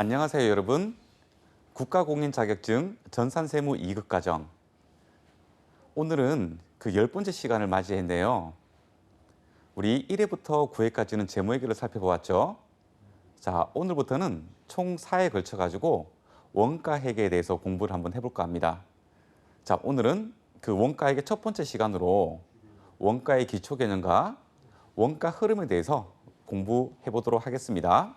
안녕하세요, 여러분. 국가공인 자격증 전산세무 2급 과정. 오늘은 그 10번째 시간을 맞이했네요. 우리 1회부터 9회까지는 재무회계를 살펴보았죠. 자, 오늘부터는 총 4회에 걸쳐 가지고 원가회계에 대해서 공부를 한번 해볼까 합니다. 자, 오늘은 그 원가회계 첫 번째 시간으로 원가의 기초 개념과 원가 흐름에 대해서 공부해 보도록 하겠습니다.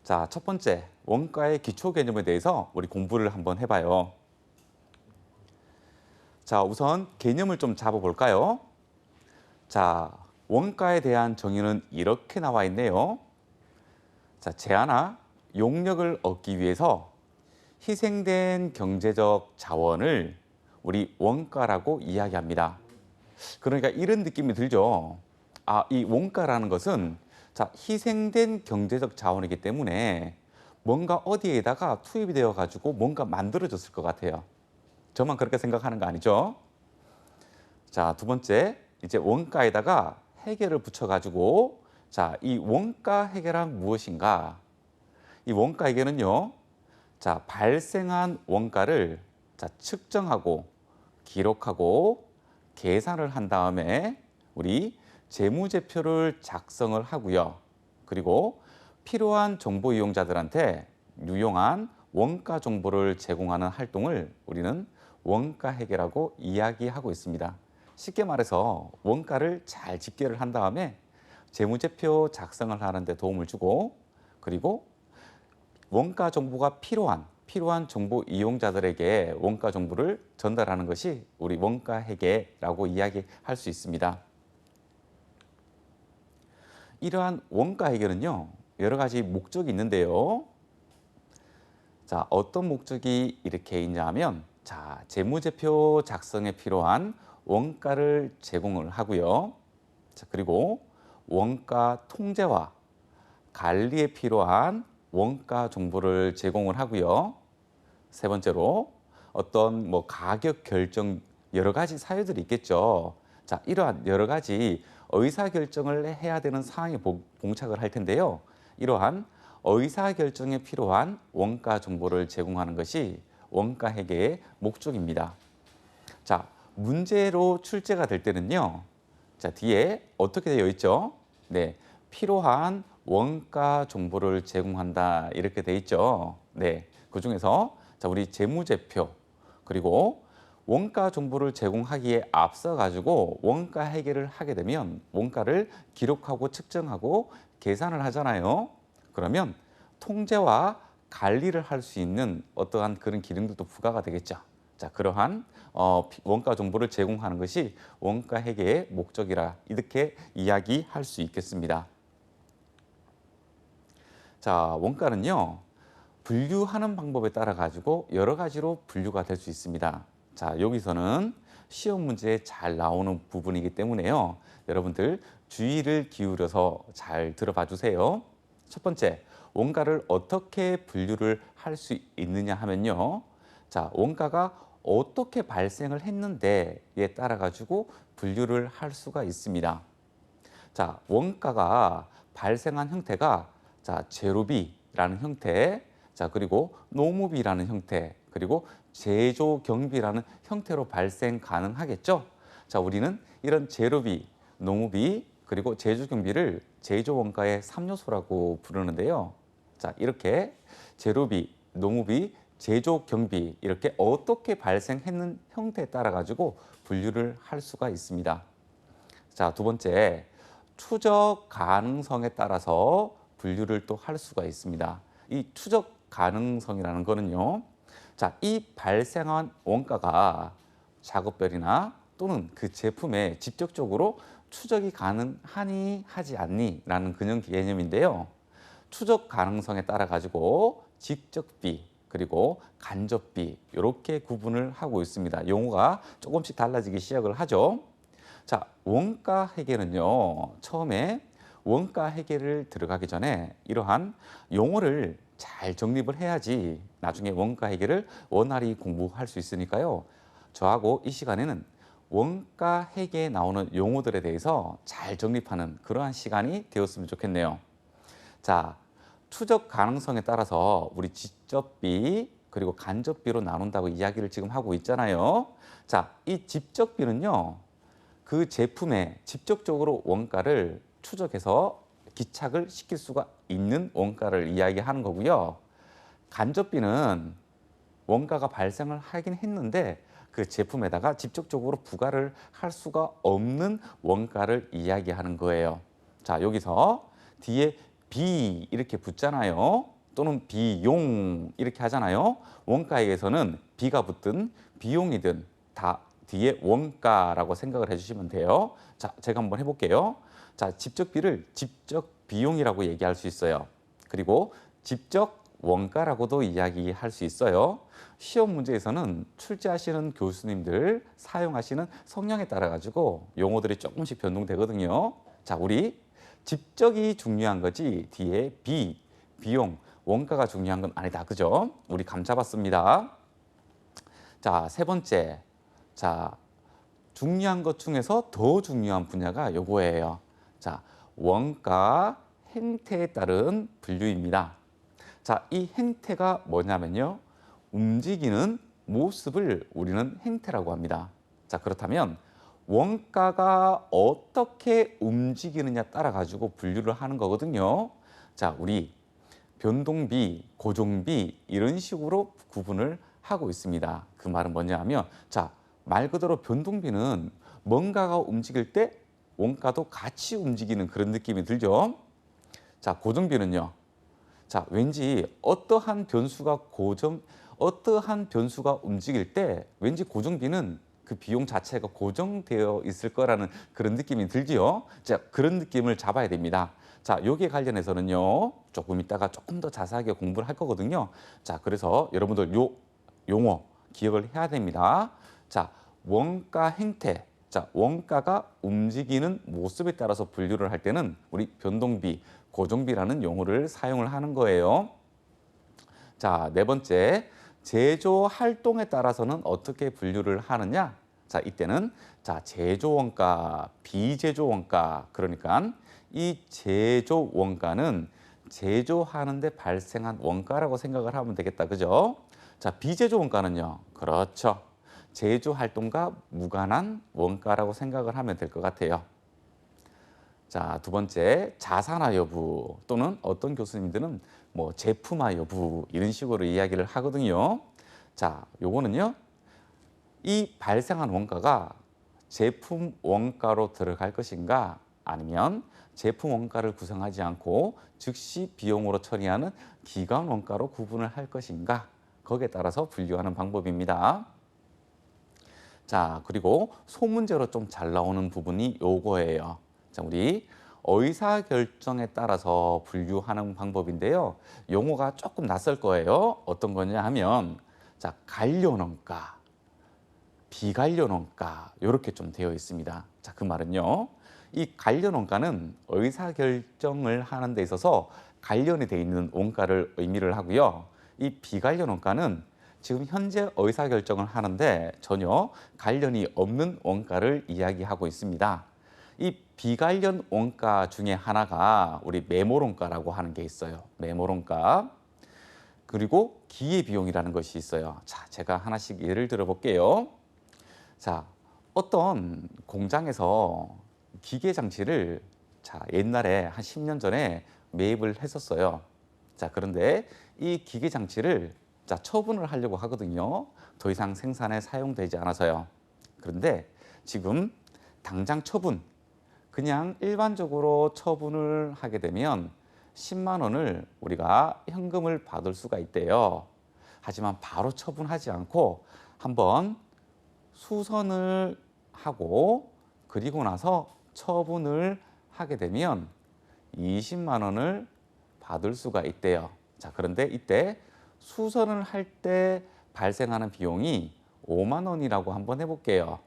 자, 첫 번째, 원가의 기초 개념에 대해서 우리 공부를 한번 해봐요. 자, 우선 개념을 좀 잡아볼까요? 자, 원가에 대한 정의는 이렇게 나와 있네요. 자, 재화나 용역을 얻기 위해서 희생된 경제적 자원을 우리 원가라고 이야기합니다. 그러니까 이런 느낌이 들죠. 이 원가라는 것은 자, 희생된 경제적 자원이기 때문에 뭔가 어디에다가 투입이 되어 가지고 뭔가 만들어졌을 것 같아요. 저만 그렇게 생각하는 거 아니죠? 자, 두 번째, 이제 원가에다가 해계를 붙여 가지고 자, 이 원가 해계란 무엇인가? 이 원가 해계는요. 자, 발생한 원가를 자, 측정하고 기록하고 계산을 한 다음에 우리 재무제표를 작성을 하고요. 그리고 필요한 정보 이용자들한테 유용한 원가 정보를 제공하는 활동을 우리는 원가 회계라고 이야기하고 있습니다. 쉽게 말해서 원가를 잘 집계를 한 다음에 재무제표 작성을 하는 데 도움을 주고 그리고 원가 정보가 필요한 정보 이용자들에게 원가 정보를 전달하는 것이 우리 원가 회계라고 이야기할 수 있습니다. 이러한 원가 해결은요, 여러 가지 목적이 있는데요. 자, 어떤 목적이 이렇게 있냐 하면, 자, 재무제표 작성에 필요한 원가를 제공을 하고요. 자, 그리고 원가 통제와 관리에 필요한 원가 정보를 제공을 하고요. 세 번째로 어떤 가격 결정 여러 가지 사유들이 있겠죠. 자, 이러한 여러 가지 의사결정을 해야 되는 상황에 봉착을 할 텐데요. 이러한 의사결정에 필요한 원가 정보를 제공하는 것이 원가 회계의 목적입니다. 자, 문제로 출제가 될 때는요. 자, 뒤에 어떻게 되어 있죠? 네, 필요한 원가 정보를 제공한다 이렇게 되어 있죠. 네, 그중에서 자, 우리 재무제표 그리고 원가 정보를 제공하기에 앞서 가지고 원가 회계를 하게 되면 원가를 기록하고 측정하고 계산을 하잖아요. 그러면 통제와 관리를 할 수 있는 어떠한 그런 기능들도 부과가 되겠죠. 자, 그러한 원가 정보를 제공하는 것이 원가 회계의 목적이라 이렇게 이야기할 수 있겠습니다. 자, 원가는요. 분류하는 방법에 따라 가지고 여러 가지로 분류가 될 수 있습니다. 자, 여기서는 시험 문제에 잘 나오는 부분이기 때문에요. 여러분들 주의를 기울여서 잘 들어봐 주세요. 첫 번째, 원가를 어떻게 분류를 할 수 있느냐 하면요. 자, 원가가 어떻게 발생을 했는데에 따라 가지고 분류를 할 수가 있습니다. 자, 원가가 발생한 형태가 자, 재료비라는 형태, 자, 그리고 노무비라는 형태, 그리고 제조 경비라는 형태로 발생 가능하겠죠. 자, 우리는 이런 재료비, 노무비, 그리고 제조 경비를 제조 원가의 3요소라고 부르는데요. 자, 이렇게 재료비, 노무비, 제조 경비 이렇게 어떻게 발생했는 형태에 따라 가지고 분류를 할 수가 있습니다. 자, 두 번째, 추적 가능성에 따라서 분류를 또 할 수가 있습니다. 이 추적 가능성이라는 거는요. 자, 이 발생한 원가가 작업별이나 또는 그 제품에 직접적으로 추적이 가능하니 하지 않니 라는 그냥 개념인데요. 추적 가능성에 따라 가지고 직접비 그리고 간접비 이렇게 구분을 하고 있습니다. 용어가 조금씩 달라지기 시작을 하죠. 자, 원가 회계는요. 처음에 원가 회계를 들어가기 전에 이러한 용어를 잘 정립을 해야지 나중에 원가 회계를 원활히 공부할 수 있으니까요. 저하고 이 시간에는 원가 회계에 나오는 용어들에 대해서 잘 정립하는 그러한 시간이 되었으면 좋겠네요. 자, 추적 가능성에 따라서 우리 직접비 그리고 간접비로 나눈다고 이야기를 지금 하고 있잖아요. 자, 이 직접비는요. 그 제품에 직접적으로 원가를 추적해서 기착을 시킬 수가 있는 원가를 이야기하는 거고요. 간접비는 원가가 발생을 하긴 했는데 그 제품에다가 직접적으로 부과를 할 수가 없는 원가를 이야기하는 거예요. 자, 여기서 뒤에 비 이렇게 붙잖아요. 또는 비용 이렇게 하잖아요. 원가에서는 비가 붙든 비용이든 다 뒤에 원가라고 생각을 해주시면 돼요. 자, 제가 한번 해볼게요. 자, 직접비를 직접 비용이라고 얘기할 수 있어요. 그리고 직접 원가라고도 이야기할 수 있어요. 시험 문제에서는 출제하시는 교수님들 사용하시는 성향에 따라 가지고 용어들이 조금씩 변동되거든요. 자, 우리 직접이 중요한 거지 뒤에 비용, 원가가 중요한 건 아니다. 그죠? 우리 감 잡았습니다. 자, 세 번째. 자, 중요한 것 중에서 더 중요한 분야가 요거예요. 자, 원가 행태에 따른 분류입니다. 자, 이 행태가 뭐냐면요. 움직이는 모습을 우리는 행태라고 합니다. 자, 그렇다면 원가가 어떻게 움직이느냐 따라 가지고 분류를 하는 거거든요. 자, 우리 변동비, 고정비 이런 식으로 구분을 하고 있습니다. 그 말은 뭐냐 하면 자, 말 그대로 변동비는 뭔가가 움직일 때 원가도 같이 움직이는 그런 느낌이 들죠. 자, 고정비는요. 자, 왠지 어떠한 변수가 움직일 때 왠지 고정비는 그 비용 자체가 고정되어 있을 거라는 그런 느낌이 들지요. 자, 그런 느낌을 잡아야 됩니다. 자, 여기에 관련해서는요. 조금 이따가 조금 더 자세하게 공부를 할 거거든요. 자, 그래서 여러분들 요 용어 기억을 해야 됩니다. 자, 원가 행태. 자, 원가가 움직이는 모습에 따라서 분류를 할 때는 우리 변동비, 고정비라는 용어를 사용을 하는 거예요. 자, 네 번째, 제조 활동에 따라서는 어떻게 분류를 하느냐? 자, 이때는 자, 제조 원가, 비제조 원가. 그러니까 이 제조 원가는 제조하는데 발생한 원가라고 생각을 하면 되겠다. 그죠? 자, 비제조 원가는요. 그렇죠. 제조 활동과 무관한 원가라고 생각을 하면 될 것 같아요. 자, 두 번째, 자산화 여부 또는 어떤 교수님들은 뭐 제품화 여부 이런 식으로 이야기를 하거든요. 자, 요거는요. 이 발생한 원가가 제품 원가로 들어갈 것인가 아니면 제품 원가를 구성하지 않고 즉시 비용으로 처리하는 기간 원가로 구분을 할 것인가 거기에 따라서 분류하는 방법입니다. 자, 그리고 소문제로 좀 잘 나오는 부분이 요거예요. 자, 우리 의사결정에 따라서 분류하는 방법인데요. 용어가 조금 낯설 거예요. 어떤 거냐 하면 자, 관련원가, 비관련원가 이렇게 좀 되어 있습니다. 자, 그 말은요. 이 관련원가는 의사결정을 하는 데 있어서 관련이 돼 있는 원가를 의미를 하고요. 이 비관련원가는 지금 현재 의사결정을 하는데 전혀 관련이 없는 원가를 이야기하고 있습니다. 이 비관련 원가 중에 하나가 우리 매몰원가라고 하는 게 있어요. 매몰원가. 그리고 기회비용이라는 것이 있어요. 자, 제가 하나씩 예를 들어 볼게요. 자, 어떤 공장에서 기계 장치를 자, 옛날에 한 10년 전에 매입을 했었어요. 자, 그런데 이 기계 장치를 자, 처분을 하려고 하거든요. 더 이상 생산에 사용되지 않아서요. 그런데 지금 당장 그냥 일반적으로 처분을 하게 되면 10만 원을 우리가 현금을 받을 수가 있대요. 하지만 바로 처분하지 않고 한번 수선을 하고 그리고 나서 처분을 하게 되면 20만 원을 받을 수가 있대요. 자, 그런데 이때 수선을 할 때 발생하는 비용이 5만 원이라고 한번 해볼게요.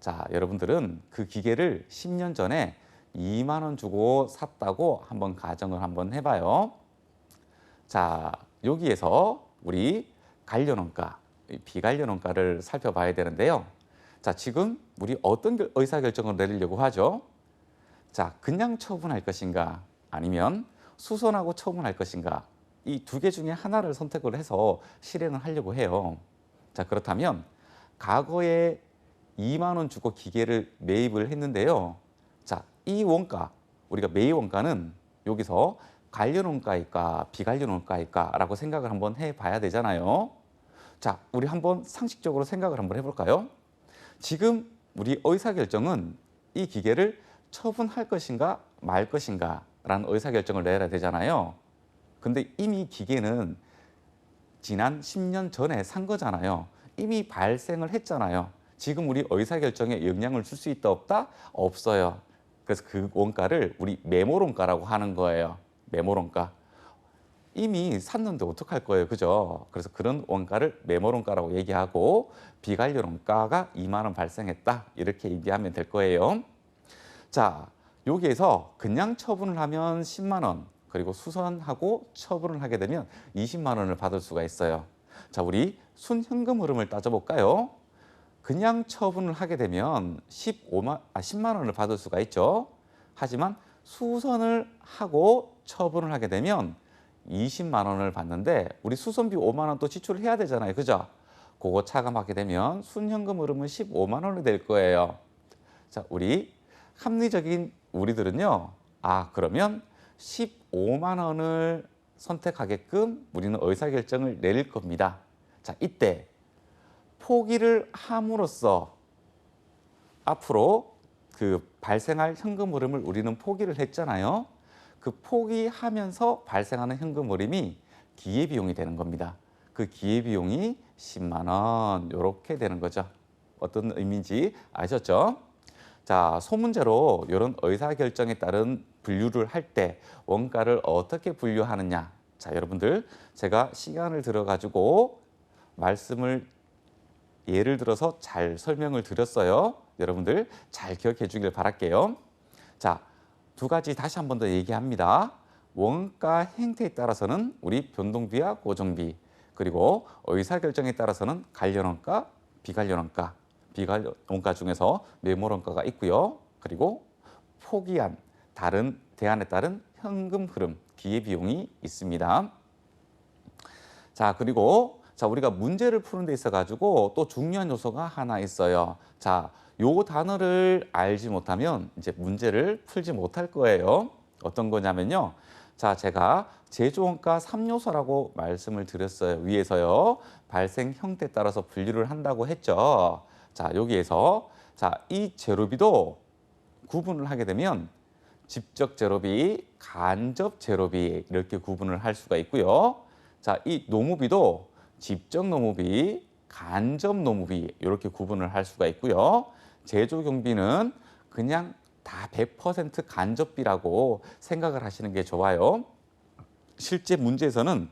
자, 여러분들은 그 기계를 10년 전에 2만 원 주고 샀다고 한번 가정을 한번 해봐요. 자, 여기에서 우리 관련원가, 비관련원가를 살펴봐야 되는데요. 자, 지금 우리 어떤 의사결정을 내리려고 하죠? 자, 그냥 처분할 것인가 아니면 수선하고 처분할 것인가? 이 두 개 중에 하나를 선택을 해서 실행을 하려고 해요. 자, 그렇다면 과거에 2만 원 주고 기계를 매입을 했는데요. 자, 이 원가, 우리가 매입 원가는 여기서 관련 원가일까, 비관련 원가일까라고 생각을 한번 해봐야 되잖아요. 자, 우리 한번 상식적으로 생각을 한번 해볼까요? 지금 우리 의사결정은 이 기계를 처분할 것인가 말 것인가 라는 의사결정을 내야 되잖아요. 근데 이미 기계는 지난 10년 전에 산 거잖아요. 이미 발생을 했잖아요. 지금 우리 의사결정에 영향을 줄 수 있다 없다? 없어요. 그래서 그 원가를 우리 매몰원가라고 하는 거예요. 매몰원가. 이미 샀는데 어떡할 거예요, 그죠? 그래서 그런 원가를 매몰원가라고 얘기하고 비관련 원가가 2만 원 발생했다 이렇게 얘기하면 될 거예요. 자, 여기에서 그냥 처분을 하면 10만 원, 그리고 수선하고 처분을 하게 되면 20만 원을 받을 수가 있어요. 자, 우리 순현금 흐름을 따져볼까요? 그냥 처분을 하게 되면 10만 원을 받을 수가 있죠. 하지만 수선을 하고 처분을 하게 되면 20만 원을 받는데 우리 수선비 5만 원 또 지출을 해야 되잖아요. 그죠? 그거 차감하게 되면 순현금 흐름은 15만 원이 될 거예요. 자, 우리 합리적인 우리들은요. 아, 그러면 15만 원을 선택하게끔 우리는 의사결정을 내릴 겁니다. 자, 이때 포기를 함으로써 앞으로 그 발생할 현금 흐름을 우리는 포기를 했잖아요. 그 포기하면서 발생하는 현금 흐름이 기회비용이 되는 겁니다. 그 기회비용이 10만 원 이렇게 되는 거죠. 어떤 의미인지 아셨죠? 자, 소문제로 이런 의사결정에 따른 분류를 할 때 원가를 어떻게 분류하느냐. 자, 여러분들 제가 시간을 들어가지고 말씀을 예를 들어서 잘 설명을 드렸어요. 여러분들 잘 기억해 주길 바랄게요. 자, 두 가지 다시 한 번 더 얘기합니다. 원가 행태에 따라서는 우리 변동비와 고정비, 그리고 의사결정에 따라서는 관련원가, 비관련원가, 비관원가 중에서 매몰원가가 있고요. 그리고 포기한 다른 대안에 따른 현금 흐름, 기회비용이 있습니다. 자, 그리고 우리가 문제를 푸는 데 있어 가지고 또 중요한 요소가 하나 있어요. 자, 요 단어를 알지 못하면 이제 문제를 풀지 못할 거예요. 어떤 거냐면요. 자, 제가 제조원가 3요소라고 말씀을 드렸어요. 위에서요. 발생 형태에 따라서 분류를 한다고 했죠. 자, 여기에서 이 재료비도 구분을 하게 되면 직접 재료비, 간접 재료비 이렇게 구분을 할 수가 있고요. 자, 이 노무비도 직접 노무비, 간접 노무비 이렇게 구분을 할 수가 있고요. 제조 경비는 그냥 다 100% 간접비라고 생각을 하시는 게 좋아요. 실제 문제에서는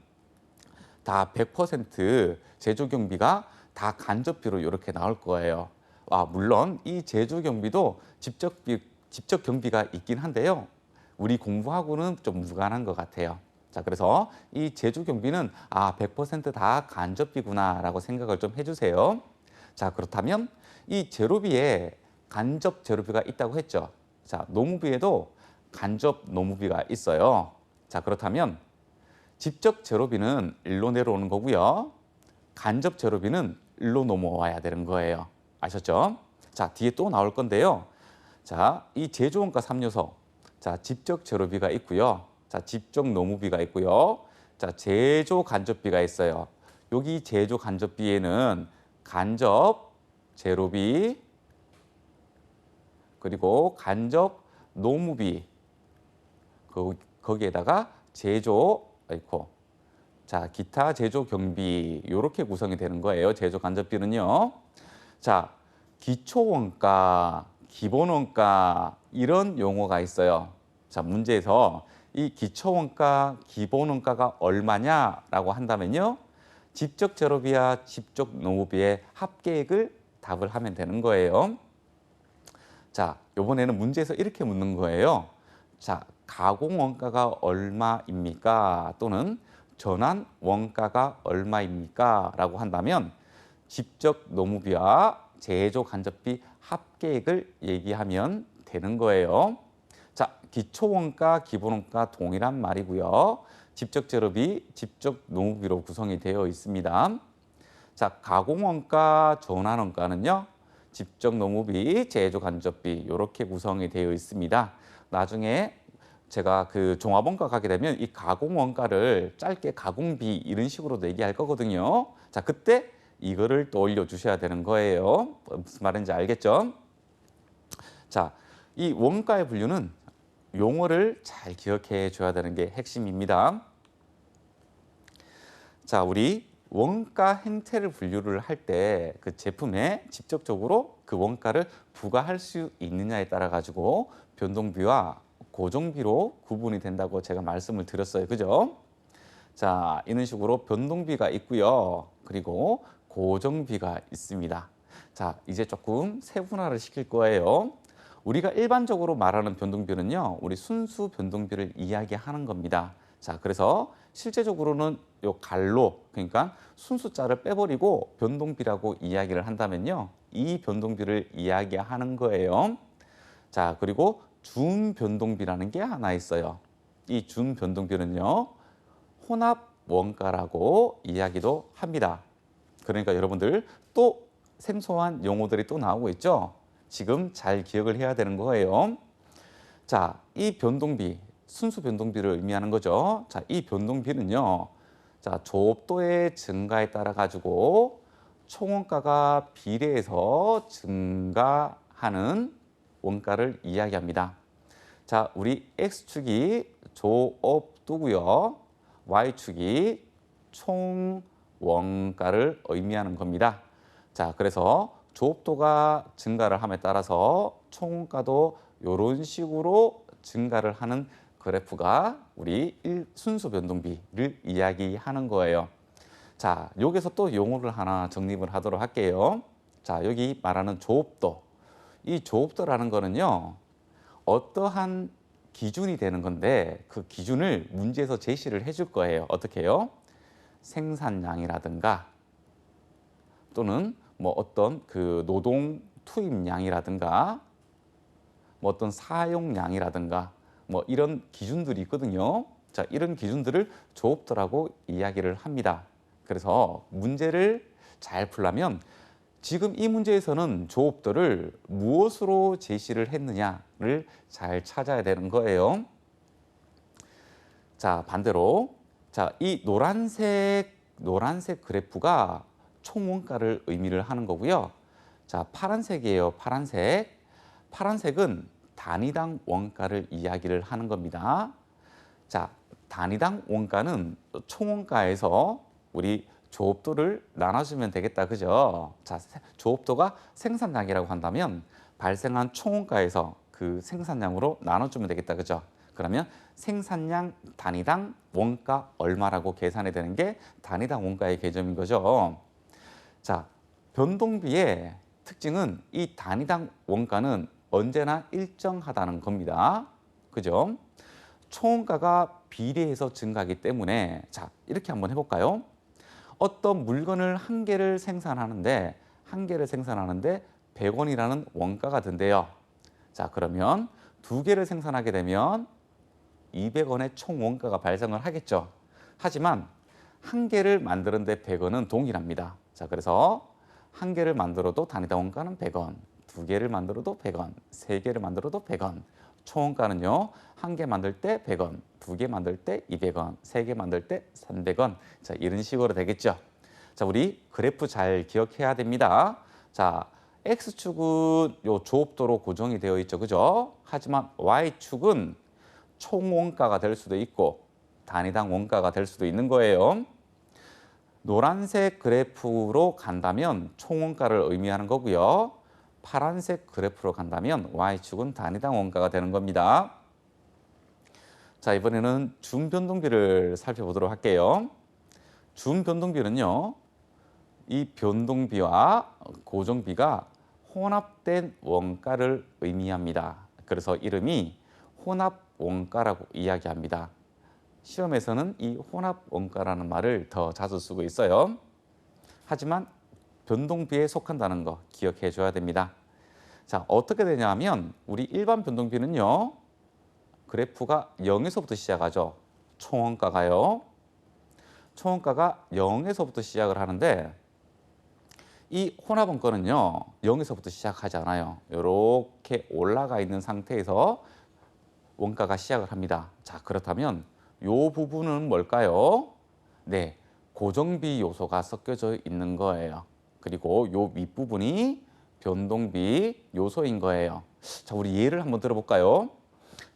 다 100% 제조 경비가 다 간접비로 이렇게 나올 거예요. 물론 이 제조 경비도 직접 경비가 있긴 한데요. 우리 공부하고는 좀 무관한 것 같아요. 자, 그래서 이 제조 경비는 100%다 간접비구나라고 생각을 좀 해주세요. 자, 그렇다면 이 재료비에 간접 재료비가 있다고 했죠. 자, 노무비에도 간접 노무비가 있어요. 자, 그렇다면 직접 재료비는 일로 내려오는 거고요. 간접 재료비는 일로 넘어와야 되는 거예요. 아셨죠? 자, 뒤에 또 나올 건데요. 자, 이 제조원가 3요소. 자, 직접 재료비가 있고요. 자, 직접 노무비가 있고요. 자, 제조 간접비가 있어요. 여기 제조 간접비에는 간접 재료비 그리고 간접 노무비 거기에다가 제조 자, 기타 제조 경비 이렇게 구성이 되는 거예요. 제조 간접비는요. 자, 기초원가, 기본원가 이런 용어가 있어요. 자, 문제에서 이 기초원가, 기본원가가 얼마냐라고 한다면요. 직접 재료비와 직접 노무비의 합계액을 답을 하면 되는 거예요. 자, 이번에는 문제에서 이렇게 묻는 거예요. 자, 가공 원가가 얼마입니까? 또는 전환 원가가 얼마입니까? 라고 한다면 직접 노무비와 제조 간접비 합계액을 얘기하면 되는 거예요. 자, 기초원가, 기본원가 동일한 말이고요. 직접재료비, 직접노무비로 구성이 되어 있습니다. 자, 가공원가, 전환원가는요. 직접노무비, 제조간접비 이렇게 구성이 되어 있습니다. 나중에 제가 그 종합원가 가게 되면 이 가공원가를 짧게 가공비 이런 식으로도 얘기할 거거든요. 자, 그때 이거를 떠올려 주셔야 되는 거예요. 무슨 말인지 알겠죠? 자, 이 원가의 분류는 용어를 잘 기억해 줘야 되는 게 핵심입니다. 자, 우리 원가 행태를 분류를 할 때 그 제품에 직접적으로 그 원가를 부과할 수 있느냐에 따라 가지고 변동비와 고정비로 구분이 된다고 제가 말씀을 드렸어요. 그죠? 자, 이런 식으로 변동비가 있고요. 그리고 고정비가 있습니다. 자, 이제 조금 세분화를 시킬 거예요. 우리가 일반적으로 말하는 변동비는요, 우리 순수 변동비를 이야기하는 겁니다. 자, 그래서 실제적으로는 요 갈로, 그러니까 순수자를 빼버리고 변동비라고 이야기를 한다면요, 이 변동비를 이야기하는 거예요. 자, 그리고 준변동비라는 게 하나 있어요. 이 준변동비는요, 혼합 원가라고 이야기도 합니다. 그러니까 여러분들 또 생소한 용어들이 또 나오고 있죠. 지금 잘 기억을 해야 되는 거예요. 자, 이 변동비, 순수 변동비를 의미하는 거죠. 자, 이 변동비는요. 자, 조업도의 증가에 따라 가지고 총원가가 비례해서 증가하는 원가를 이야기합니다. 자, 우리 X축이 조업도고요. Y축이 총 원가를 의미하는 겁니다. 자, 그래서 조업도가 증가를 함에 따라서 총 원가도 이런 식으로 증가를 하는 그래프가 우리 순수 변동비를 이야기하는 거예요. 자, 여기서 또 용어를 하나 정립을 하도록 할게요. 자, 여기 말하는 조업도. 이 조업도라는 거는요, 어떠한 기준이 되는 건데 그 기준을 문제에서 제시를 해줄 거예요. 어떻게 해요? 생산량이라든가 또는 뭐 어떤 그 노동 투입량이라든가 뭐 어떤 사용량이라든가 뭐 이런 기준들이 있거든요. 자, 이런 기준들을 조업도라고 이야기를 합니다. 그래서 문제를 잘 풀려면 지금 이 문제에서는 조업도를 무엇으로 제시를 했느냐를 잘 찾아야 되는 거예요. 자, 반대로 자, 이 노란색 그래프가 총 원가를 의미를 하는 거고요. 자, 파란색이에요. 파란색. 파란색은 단위당 원가를 이야기를 하는 겁니다. 자, 단위당 원가는 총 원가에서 우리 조업도를 나눠주면 되겠다. 그죠? 자, 조업도가 생산량이라고 한다면 발생한 총 원가에서 그 생산량으로 나눠주면 되겠다. 그죠? 그러면 생산량 단위당 원가 얼마라고 계산이 되는 게 단위당 원가의 개념인 거죠. 자, 변동비의 특징은 이 단위당 원가는 언제나 일정하다는 겁니다. 그죠? 총원가가 비례해서 증가하기 때문에 자, 이렇게 한번 해볼까요? 어떤 물건을 한 개를 생산하는데 100원이라는 원가가 든대요. 자, 그러면 2개를 생산하게 되면 200원의 총 원가가 발생을 하겠죠. 하지만 한 개를 만드는데 100원은 동일합니다. 자, 그래서 한 개를 만들어도 단위당 원가는 100원, 2개를 만들어도 100원, 3개를 만들어도 100원. 총 원가는요, 한 개 만들 때 100원, 2개 만들 때 200원, 3개 만들 때 300원. 자, 이런 식으로 되겠죠. 자, 우리 그래프 잘 기억해야 됩니다. 자, X축은 요 조업도로 고정이 되어 있죠. 그죠? 하지만 Y축은 총 원가가 될 수도 있고 단위당 원가가 될 수도 있는 거예요. 노란색 그래프로 간다면 총 원가를 의미하는 거고요. 파란색 그래프로 간다면 Y축은 단위당 원가가 되는 겁니다. 자, 이번에는 준변동비를 살펴보도록 할게요. 준변동비는요, 이 변동비와 고정비가 혼합된 원가를 의미합니다. 그래서 이름이 혼합 원가라고 이야기합니다. 시험에서는 이 혼합 원가라는 말을 더 자주 쓰고 있어요. 하지만 변동비에 속한다는 거 기억해 줘야 됩니다. 자, 어떻게 되냐 하면 우리 일반 변동비는요, 그래프가 0에서부터 시작하죠. 총원가가요. 총원가가 0에서부터 시작을 하는데 이 혼합원가는요. 0에서부터 시작하지 않아요. 이렇게 올라가 있는 상태에서 원가가 시작을 합니다. 자, 그렇다면 이 부분은 뭘까요? 네, 고정비 요소가 섞여져 있는 거예요. 그리고 이 윗부분이 변동비 요소인 거예요. 자, 우리 예를 한번 들어볼까요?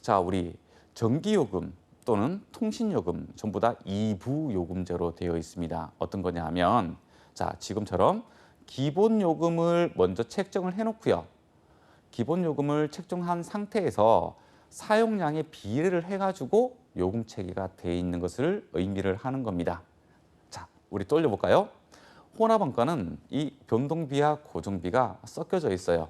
자, 우리 전기요금 또는 통신요금 전부 다 이부요금제로 되어 있습니다. 어떤 거냐 하면 자, 지금처럼 기본요금을 먼저 책정을 해놓고요. 기본요금을 책정한 상태에서 사용량의 비례를 해가지고 요금 체계가 되어 있는 것을 의미를 하는 겁니다. 자, 우리 또 올려볼까요? 혼합원가는 이 변동비와 고정비가 섞여져 있어요.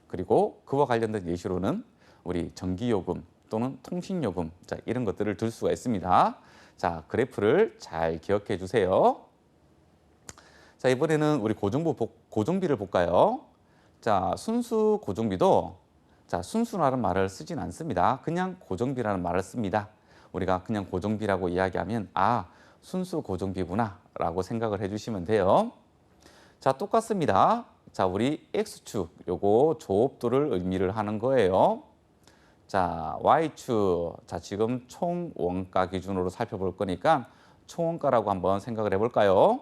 그리고 그와 관련된 예시로는 우리 전기요금 또는 통신요금 자, 이런 것들을 들 수가 있습니다. 자, 그래프를 잘 기억해 주세요. 자, 이번에는 우리 고정비를 볼까요? 자, 순수 고정비도 자, 순수라는 말을 쓰진 않습니다. 그냥 고정비라는 말을 씁니다. 우리가 그냥 고정비라고 이야기하면 아, 순수 고정비구나 라고 생각을 해주시면 돼요. 자, 똑같습니다. 자, 우리 X축 요거 조업도를 의미를 하는 거예요. 자, Y축 자, 지금 총 원가 기준으로 살펴볼 거니까 총원가라고 한번 생각을 해볼까요?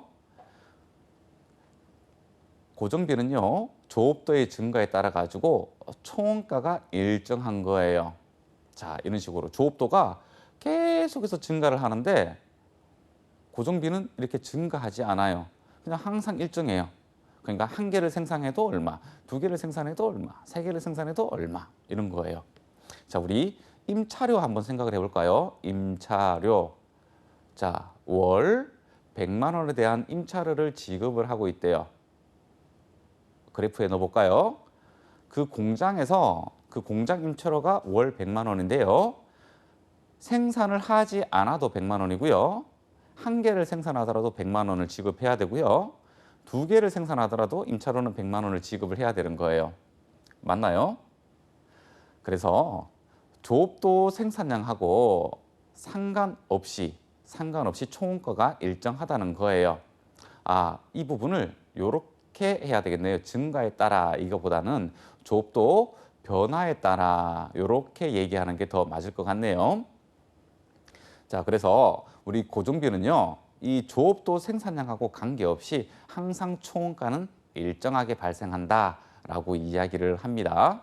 고정비는요. 조업도의 증가에 따라 가지고 총원가가 일정한 거예요. 자, 이런 식으로 조업도가 계속해서 증가를 하는데 고정비는 이렇게 증가하지 않아요. 그냥 항상 일정해요. 그러니까 한 개를 생산해도 얼마, 두 개를 생산해도 얼마, 세 개를 생산해도 얼마 이런 거예요. 자, 우리 임차료 한번 생각을 해볼까요? 임차료. 자, 월 100만 원에 대한 임차료를 지급을 하고 있대요. 그래프에 넣어볼까요? 그 공장에서 그 공장 임차료가 월 100만 원인데요. 생산을 하지 않아도 100만 원이고요. 한 개를 생산하더라도 100만 원을 지급해야 되고요. 두 개를 생산하더라도 임차료는 100만 원을 지급을 해야 되는 거예요. 맞나요? 그래서 조업도 생산량하고 상관없이 총원가가 일정하다는 거예요. 아, 이 부분을 이렇게 해야 되겠네요. 증가에 따라 이거보다는 조업도 변화에 따라 이렇게 얘기하는 게 더 맞을 것 같네요. 자, 그래서 우리 고정비는요. 이 조업도 생산량하고 관계없이 항상 총원가는 일정하게 발생한다라고 이야기를 합니다.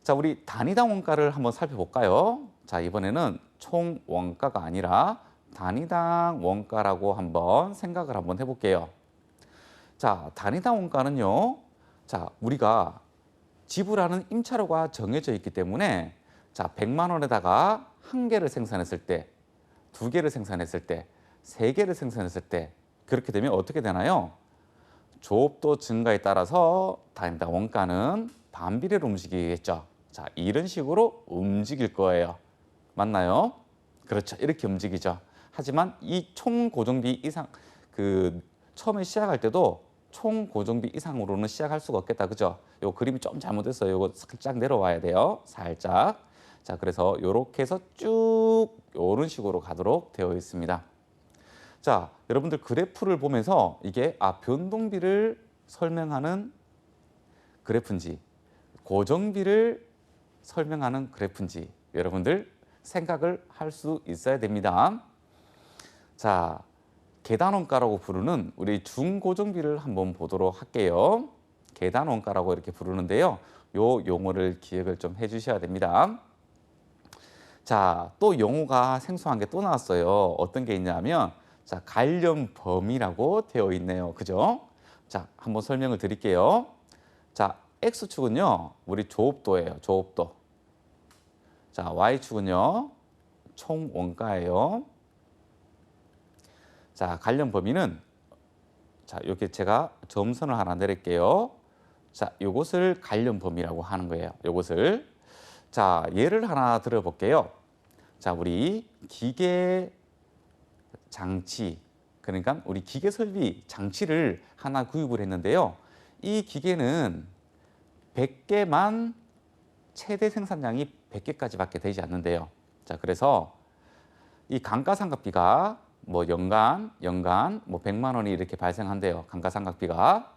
자, 우리 단위당 원가를 한번 살펴볼까요? 자, 이번에는 총 원가가 아니라 단위당 원가라고 한번 생각을 한번 해볼게요. 자, 단위당 원가는요. 자, 우리가 지불하는 임차료가 정해져 있기 때문에 자, 100만 원에다가 한 개를 생산했을 때, 두 개를 생산했을 때, 세 개를 생산했을 때 그렇게 되면 어떻게 되나요? 조업도 증가에 따라서 단위당 원가는 반비례로 움직이겠죠. 자, 이런 식으로 움직일 거예요. 맞나요? 그렇죠. 이렇게 움직이죠. 하지만 이 총 고정비 이상 처음에 시작할 때도 총 고정비 이상으로는 시작할 수가 없겠다. 그죠? 요 그림이 좀 잘못됐어요. 요거 살짝 내려와야 돼요. 살짝. 자, 그래서 요렇게 해서 쭉 요런 식으로 가도록 되어 있습니다. 자, 여러분들 그래프를 보면서 이게 변동비를 설명하는 그래프인지 고정비를 설명하는 그래프인지 여러분들 생각을 할 수 있어야 됩니다. 자, 계단원가라고 부르는 우리 중고정비를 한번 보도록 할게요. 계단원가라고 이렇게 부르는데요. 요 용어를 기억을 좀 해주셔야 됩니다. 자, 또 용어가 생소한 게 또 나왔어요. 어떤 게 있냐면 자, 관련 범위라고 되어 있네요. 그죠? 자, 한번 설명을 드릴게요. 자, X축은요. 우리 조업도예요. 조업도. 자, Y축은요. 총 원가예요. 자, 관련 범위는 자, 이렇게 제가 점선을 하나 내릴게요. 자, 요것을 관련 범위라고 하는 거예요. 요것을. 자, 예를 하나 들어볼게요. 자, 우리 기계 장치, 그러니까 우리 기계 설비 장치를 하나 구입을 했는데요. 이 기계는 100개만 최대 생산량이 100개까지밖에 되지 않는데요. 자, 그래서 이 감가상각비가 뭐 연간 뭐 100만 원이 이렇게 발생한대요. 감가상각비가.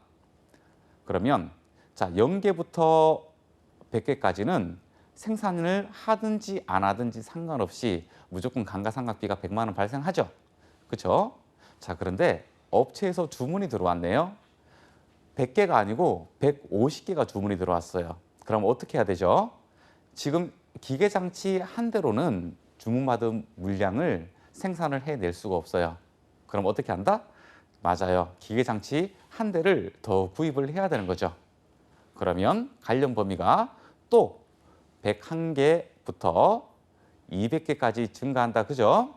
그러면 자, 0개부터 100개까지는 생산을 하든지 안 하든지 상관없이 무조건 감가상각비가 100만 원 발생하죠. 그렇죠? 자, 그런데 업체에서 주문이 들어왔네요. 100개가 아니고 150개가 주문이 들어왔어요. 그럼 어떻게 해야 되죠? 지금 기계장치 한 대로는 주문받은 물량을 생산을 해낼 수가 없어요. 그럼 어떻게 한다? 맞아요. 기계장치 한 대를 더 구입을 해야 되는 거죠. 그러면 관련 범위가 또 101개부터 200개까지 증가한다. 그죠?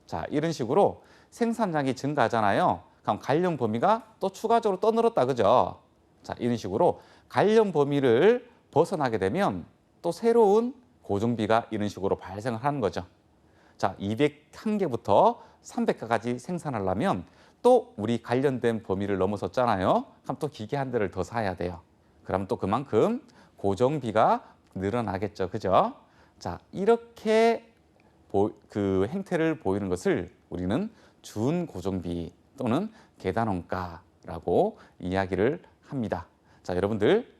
자, 이런 식으로 생산량이 증가하잖아요. 그럼 관련 범위가 또 추가적으로 또 늘었다. 그죠? 자, 이런 식으로 관련 범위를 벗어나게 되면 또 새로운 고정비가 이런 식으로 발생을 하는 거죠. 자, 201개부터 300개까지 생산하려면 또 우리 관련된 범위를 넘어섰잖아요. 그럼 또 기계 한 대를 더 사야 돼요. 그럼 또 그만큼 고정비가 늘어나겠죠. 그죠? 자, 이렇게 그 행태를 보이는 것을 우리는 준고정비 또는 계단원가라고 이야기를 합니다. 자, 여러분들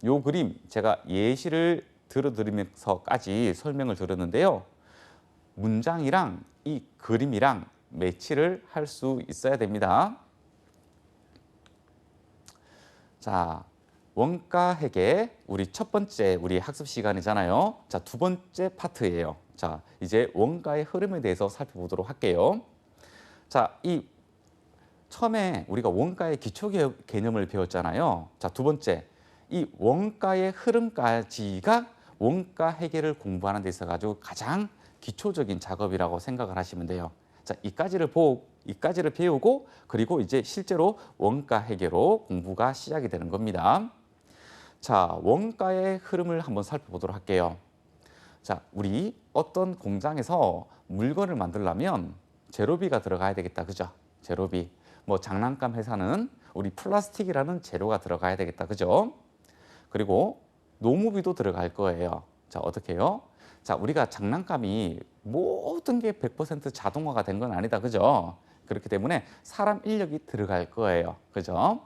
요 그림 제가 예시를 들어드리면서까지 설명을 드렸는데요. 문장이랑 이 그림이랑 매치를 할 수 있어야 됩니다. 자, 원가회계 우리 첫 번째 우리 학습 시간이잖아요. 자, 두 번째 파트예요. 자, 이제 원가의 흐름에 대해서 살펴보도록 할게요. 자, 이 처음에 우리가 원가의 기초 개념을 배웠잖아요. 자, 두 번째 이 원가의 흐름까지가 원가 회계를 공부하는 데 있어 가지고 가장 기초적인 작업이라고 생각을 하시면 돼요. 자, 이까지를 배우고 그리고 이제 실제로 원가 회계로 공부가 시작이 되는 겁니다. 자, 원가의 흐름을 한번 살펴보도록 할게요. 자, 우리 어떤 공장에서 물건을 만들려면 재료비가 들어가야 되겠다. 그죠? 재료비. 뭐 장난감 회사는 우리 플라스틱이라는 재료가 들어가야 되겠다. 그죠? 그리고 노무비도 들어갈 거예요. 자, 어떻게 해요? 자, 우리가 장난감이 모든 게 100% 자동화가 된 건 아니다. 그죠? 그렇기 때문에 사람 인력이 들어갈 거예요. 그죠?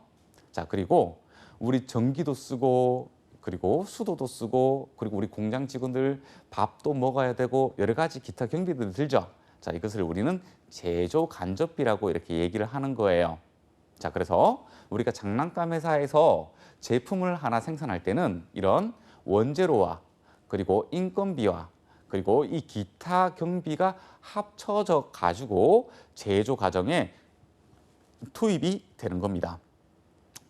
자, 그리고 우리 전기도 쓰고 그리고 수도도 쓰고 그리고 우리 공장 직원들 밥도 먹어야 되고 여러 가지 기타 경비들이 들죠. 자, 이것을 우리는 제조 간접비라고 이렇게 얘기를 하는 거예요. 자, 그래서 우리가 장난감 회사에서 제품을 하나 생산할 때는 이런 원재료와 그리고 인건비와 그리고 이 기타 경비가 합쳐져 가지고 제조 과정에 투입이 되는 겁니다.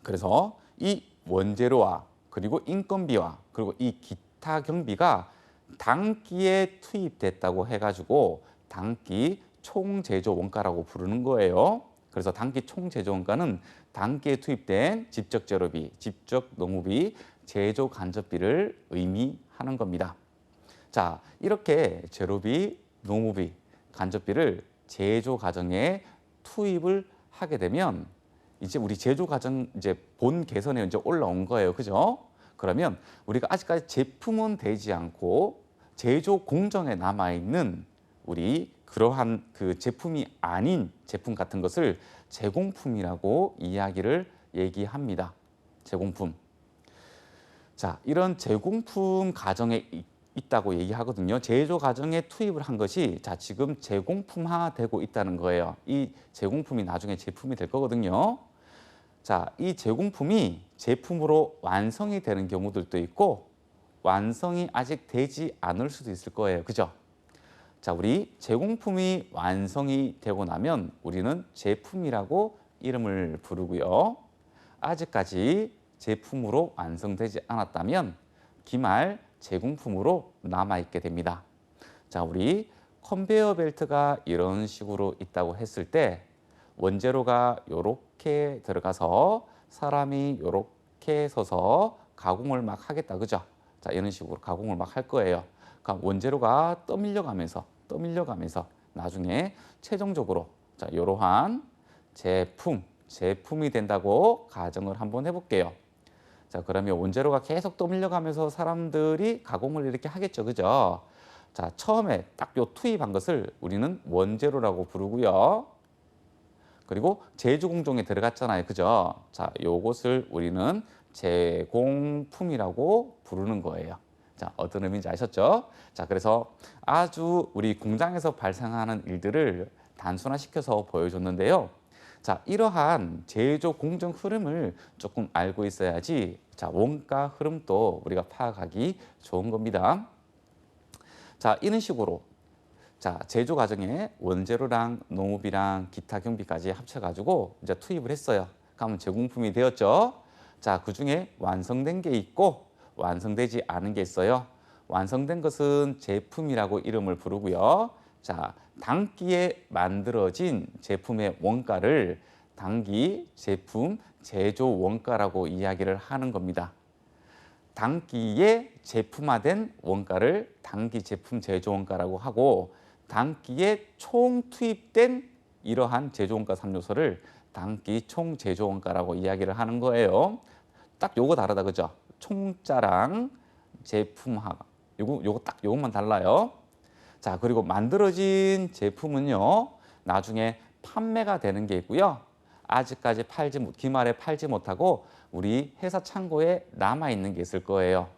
그래서 이 원재료와 그리고 인건비와 그리고 이 기타 경비가 단기에 투입됐다고 해가지고 단기 총제조 원가라고 부르는 거예요. 그래서 단기 총제조 원가는 단기에 투입된 직접 재료비, 직접 농업비, 제조 간접비를 의미하는 겁니다. 자, 이렇게 재료비, 농업비, 간접비를 제조 과정에 투입을 하게 되면 이제 우리 제조 과정 이제 본 개선에 이제 올라온 거예요. 그죠? 그러면 우리가 아직까지 제품은 되지 않고 제조 공정에 남아 있는 우리 그러한 그 제품이 아닌 제품 같은 것을 제공품이라고 얘기합니다. 제공품. 자, 이런 제공품 과정에 있다고 얘기하거든요. 제조 과정에 투입을 한 것이 자, 지금 제공품화되고 있다는 거예요. 이 제공품이 나중에 제품이 될 거거든요. 자, 이 제공품이 제품으로 완성이 되는 경우들도 있고 완성이 아직 되지 않을 수도 있을 거예요. 그죠? 자, 우리 제공품이 완성이 되고 나면 우리는 제품이라고 이름을 부르고요. 아직까지 제품으로 완성되지 않았다면 기말 제공품으로 남아있게 됩니다. 자, 우리 컨베이어 벨트가 이런 식으로 있다고 했을 때 원재료가 이렇게 들어가서 사람이 이렇게 서서 가공을 막 하겠다. 그죠? 자, 이런 식으로 가공을 막 할 거예요. 그러니까 원재료가 떠밀려가면서 나중에 최종적으로 자, 이러한 제품이 된다고 가정을 한번 해볼게요. 자, 그러면 원재료가 계속 떠밀려가면서 사람들이 가공을 이렇게 하겠죠. 그죠? 자, 처음에 딱 요 투입한 것을 우리는 원재료라고 부르고요. 그리고 제조 공정에 들어갔잖아요. 그죠? 자, 요것을 우리는 제공품이라고 부르는 거예요. 자, 어떤 의미인지 아셨죠? 자, 그래서 아주 우리 공장에서 발생하는 일들을 단순화시켜서 보여줬는데요. 자, 이러한 제조 공정 흐름을 조금 알고 있어야지 자, 원가 흐름도 우리가 파악하기 좋은 겁니다. 자, 이런 식으로 자, 제조 과정에 원재료랑 농업이랑 기타 경비까지 합쳐가지고 이제 투입을 했어요. 그러면 제공품이 되었죠. 자, 그중에 완성된 게 있고 완성되지 않은 게 있어요. 완성된 것은 제품이라고 이름을 부르고요. 자, 단기에 만들어진 제품의 원가를 단기 제품 제조 원가라고 이야기를 하는 겁니다. 단기에 제품화된 원가를 단기 제품 제조 원가라고 하고 단기에 총 투입된 이러한 제조 원가 3요소를 단기 총 제조 원가라고 이야기를 하는 거예요. 딱 요거 다르다 그죠? 총자랑 제품화 요거 딱 요것만 달라요. 자, 그리고 만들어진 제품은요. 나중에 판매가 되는 게 있고요. 아직까지 기말에 팔지 못하고 우리 회사 창고에 남아 있는 게 있을 거예요.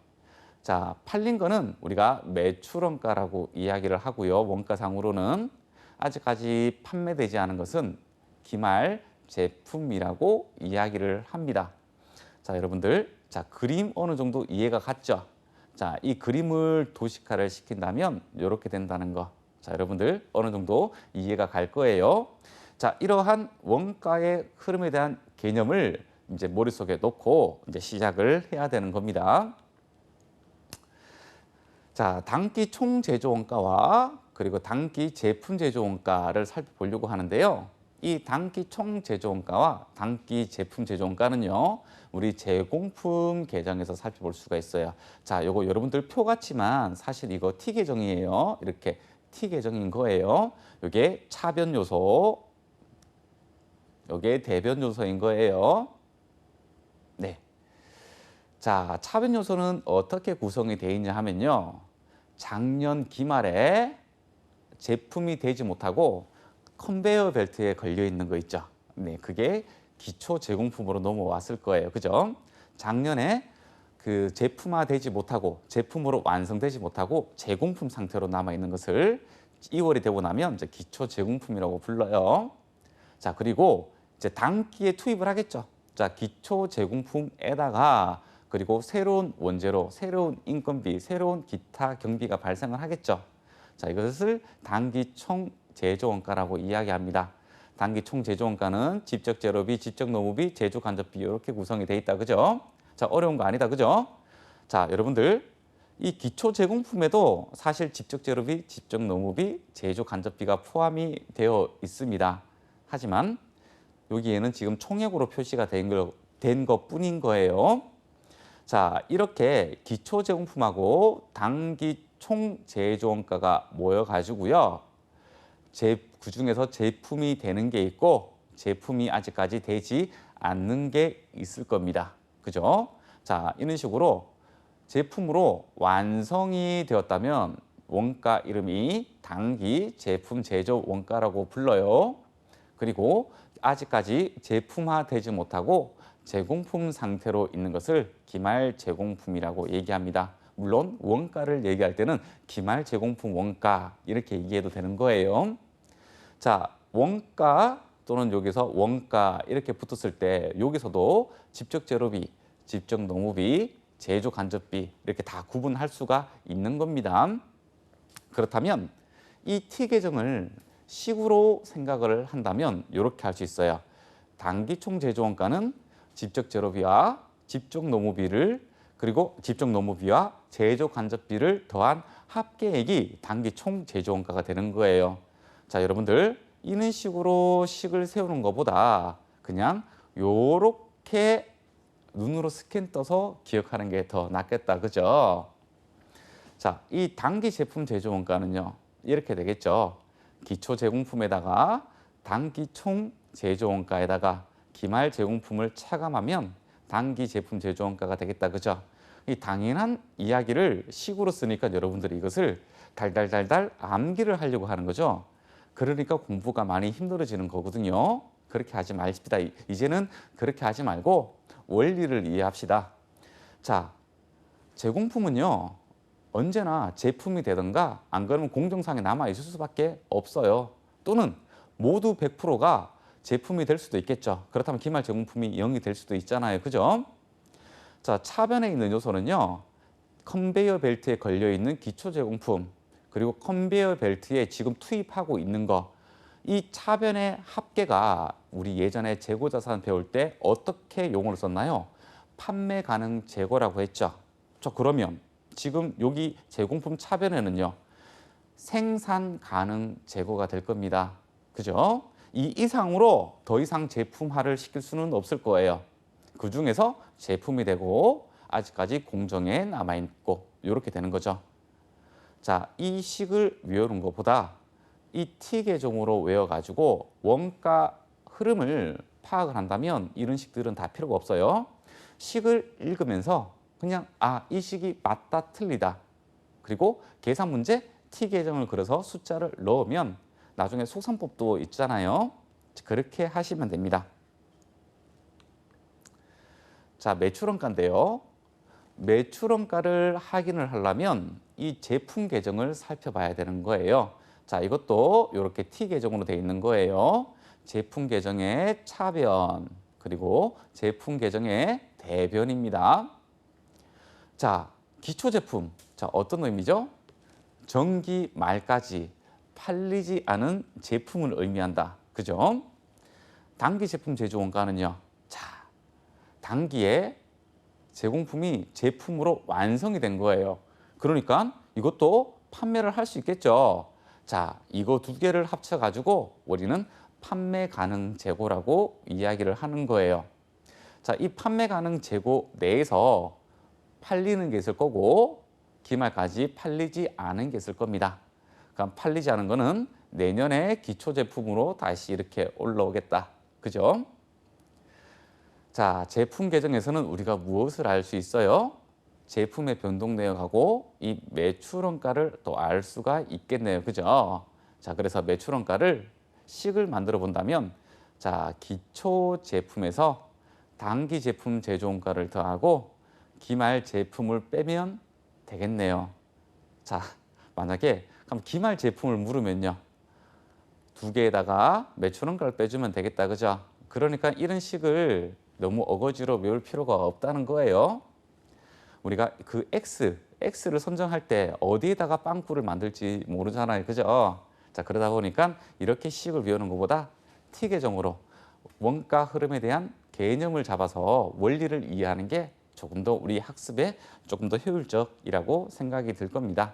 자, 팔린 거는 우리가 매출 원가라고 이야기를 하고요. 원가상으로는 아직까지 판매되지 않은 것은 기말 제품이라고 이야기를 합니다. 자, 여러분들, 자, 그림 어느 정도 이해가 갔죠? 자, 이 그림을 도식화를 시킨다면 이렇게 된다는 거. 자, 여러분들 어느 정도 이해가 갈 거예요. 자, 이러한 원가의 흐름에 대한 개념을 이제 머릿속에 놓고 이제 시작을 해야 되는 겁니다. 자, 단기 총 제조 원가와 그리고 단기 제품 제조 원가를 살펴보려고 하는데요. 이 단기 총 제조 원가와 단기 제품 제조 원가는요. 우리 제공품 계정에서 살펴볼 수가 있어요. 자, 요거 여러분들 표 같지만 사실 이거 T 계정이에요. 이렇게 T 계정인 거예요. 요게 차변 요소, 요게 대변 요소인 거예요. 네. 자, 차변 요소는 어떻게 구성이 되어 있냐 하면요. 작년 기말에 제품이 되지 못하고 컨베이어 벨트에 걸려 있는 거 있죠. 네, 그게 기초 제공품으로 넘어왔을 거예요. 그죠? 작년에 그 제품화 되지 못하고 제품으로 완성되지 못하고 제공품 상태로 남아 있는 것을 2월이 되고 나면 이제 기초 제공품이라고 불러요. 자, 그리고 이제 단기에 투입을 하겠죠. 자, 기초 제공품에다가 그리고 새로운 원재료, 새로운 인건비, 새로운 기타 경비가 발생을 하겠죠. 자, 이것을 단기 총 제조 원가라고 이야기합니다. 단기 총 제조 원가는 직접 재료비, 직접 노무비, 제조 간접비 이렇게 구성이 돼 있다. 그죠? 자, 어려운 거 아니다. 그죠? 자, 여러분들 이 기초 제공품에도 사실 직접 재료비, 직접 노무비, 제조 간접비가 포함이 되어 있습니다. 하지만 여기에는 지금 총액으로 표시가 된 것뿐인 거예요. 자, 이렇게 기초 제공품하고 단기 총 제조 원가가 모여 가지고요. 그중에서 제품이 되는 게 있고 제품이 아직까지 되지 않는 게 있을 겁니다. 그죠? 자, 이런 식으로 제품으로 완성이 되었다면 원가 이름이 단기 제품 제조 원가라고 불러요. 그리고 아직까지 제품화 되지 못하고 제공품 상태로 있는 것을 기말 제공품이라고 얘기합니다. 물론 원가를 얘기할 때는 기말 제공품 원가 이렇게 얘기해도 되는 거예요. 자, 원가 또는 여기서 원가 이렇게 붙었을 때 여기서도 직접 재료비, 직접 노무비, 제조 간접비 이렇게 다 구분할 수가 있는 겁니다. 그렇다면 이 T 계정을 식으로 생각을 한다면 이렇게 할 수 있어요. 단기 총 제조 원가는 직접 재료비와 직접 노무비를 그리고 직접 노무비와 제조 간접비를 더한 합계액이 단기 총 제조 원가가 되는 거예요. 자, 여러분들 이런 식으로 식을 세우는 것보다 그냥 요렇게 눈으로 스캔 떠서 기억하는 게 더 낫겠다. 그죠? 자, 이 단기 제품 제조 원가는요. 이렇게 되겠죠. 기초 제공품에다가 단기 총 제조 원가에다가 기말 제공품을 차감하면 단기 제품 제조 원가가 되겠다. 그죠? 이 당연한 이야기를 식으로 쓰니까 여러분들이 이것을 달달달달 암기를 하려고 하는 거죠. 그러니까 공부가 많이 힘들어지는 거거든요. 그렇게 하지 마십시다. 이제는 그렇게 하지 말고 원리를 이해합시다. 자, 제공품은요. 언제나 제품이 되든가 안 그러면 공정상에 남아 있을 수밖에 없어요. 또는 모두 100%가 제품이 될 수도 있겠죠. 그렇다면 기말 제공품이 0이 될 수도 있잖아요. 그죠? 자, 차변에 있는 요소는요. 컨베이어 벨트에 걸려 있는 기초 제공품, 그리고 컨베이어 벨트에 지금 투입하고 있는 거, 이 차변의 합계가 우리 예전에 재고 자산 배울 때 어떻게 용어를 썼나요? 판매 가능 재고라고 했죠. 그러면 지금 여기 제공품 차변에는요. 생산 가능 재고가 될 겁니다. 그죠? 이 이상으로 더 이상 제품화를 시킬 수는 없을 거예요. 그 중에서 제품이 되고 아직까지 공정에 남아있고 이렇게 되는 거죠. 자, 이 식을 외우는 것보다 이 T 계정으로 외워가지고 원가 흐름을 파악을 한다면 이런 식들은 다 필요가 없어요. 식을 읽으면서 그냥 이 식이 맞다 틀리다. 그리고 계산 문제 T 계정을 그려서 숫자를 넣으면 나중에 속산법도 있잖아요. 그렇게 하시면 됩니다. 자, 매출원가인데요. 매출원가를 확인을 하려면 이 제품 계정을 살펴봐야 되는 거예요. 자, 이것도 이렇게 T 계정으로 되어 있는 거예요. 제품 계정의 차변, 그리고 제품 계정의 대변입니다. 자, 기초 제품. 자, 어떤 의미죠? 정기 말까지 팔리지 않은 제품을 의미한다. 그죠? 단기 제품 제조 원가는요. 자, 단기에 제공품이 제품으로 완성이 된 거예요. 그러니까 이것도 판매를 할 수 있겠죠. 자, 이거 두 개를 합쳐가지고 우리는 판매 가능 재고라고 이야기를 하는 거예요. 자, 이 판매 가능 재고 내에서 팔리는 게 있을 거고 기말까지 팔리지 않은 게 있을 겁니다. 그럼 팔리지 않은 거는 내년에 기초 제품으로 다시 이렇게 올라오겠다. 그죠? 자, 제품 계정에서는 우리가 무엇을 알 수 있어요? 제품의 변동 내역하고 이 매출원가를 또 알 수가 있겠네요. 그죠? 자, 그래서 매출원가를 식을 만들어 본다면 자, 기초 제품에서 단기 제품 제조원가를 더하고 기말 제품을 빼면 되겠네요. 자, 만약에 그럼 기말 제품을 물으면요. 두 개에다가 매출원가를 빼주면 되겠다. 그죠? 그러니까 이런 식을 너무 어거지로 외울 필요가 없다는 거예요. 우리가 그 X를 선정할 때 어디에다가 빵꾸를 만들지 모르잖아요. 그죠? 자, 그러다 보니까 이렇게 식을 외우는 것보다 T 계정으로 원가 흐름에 대한 개념을 잡아서 원리를 이해하는 게 조금 더 우리 학습에 조금 더 효율적이라고 생각이 들 겁니다.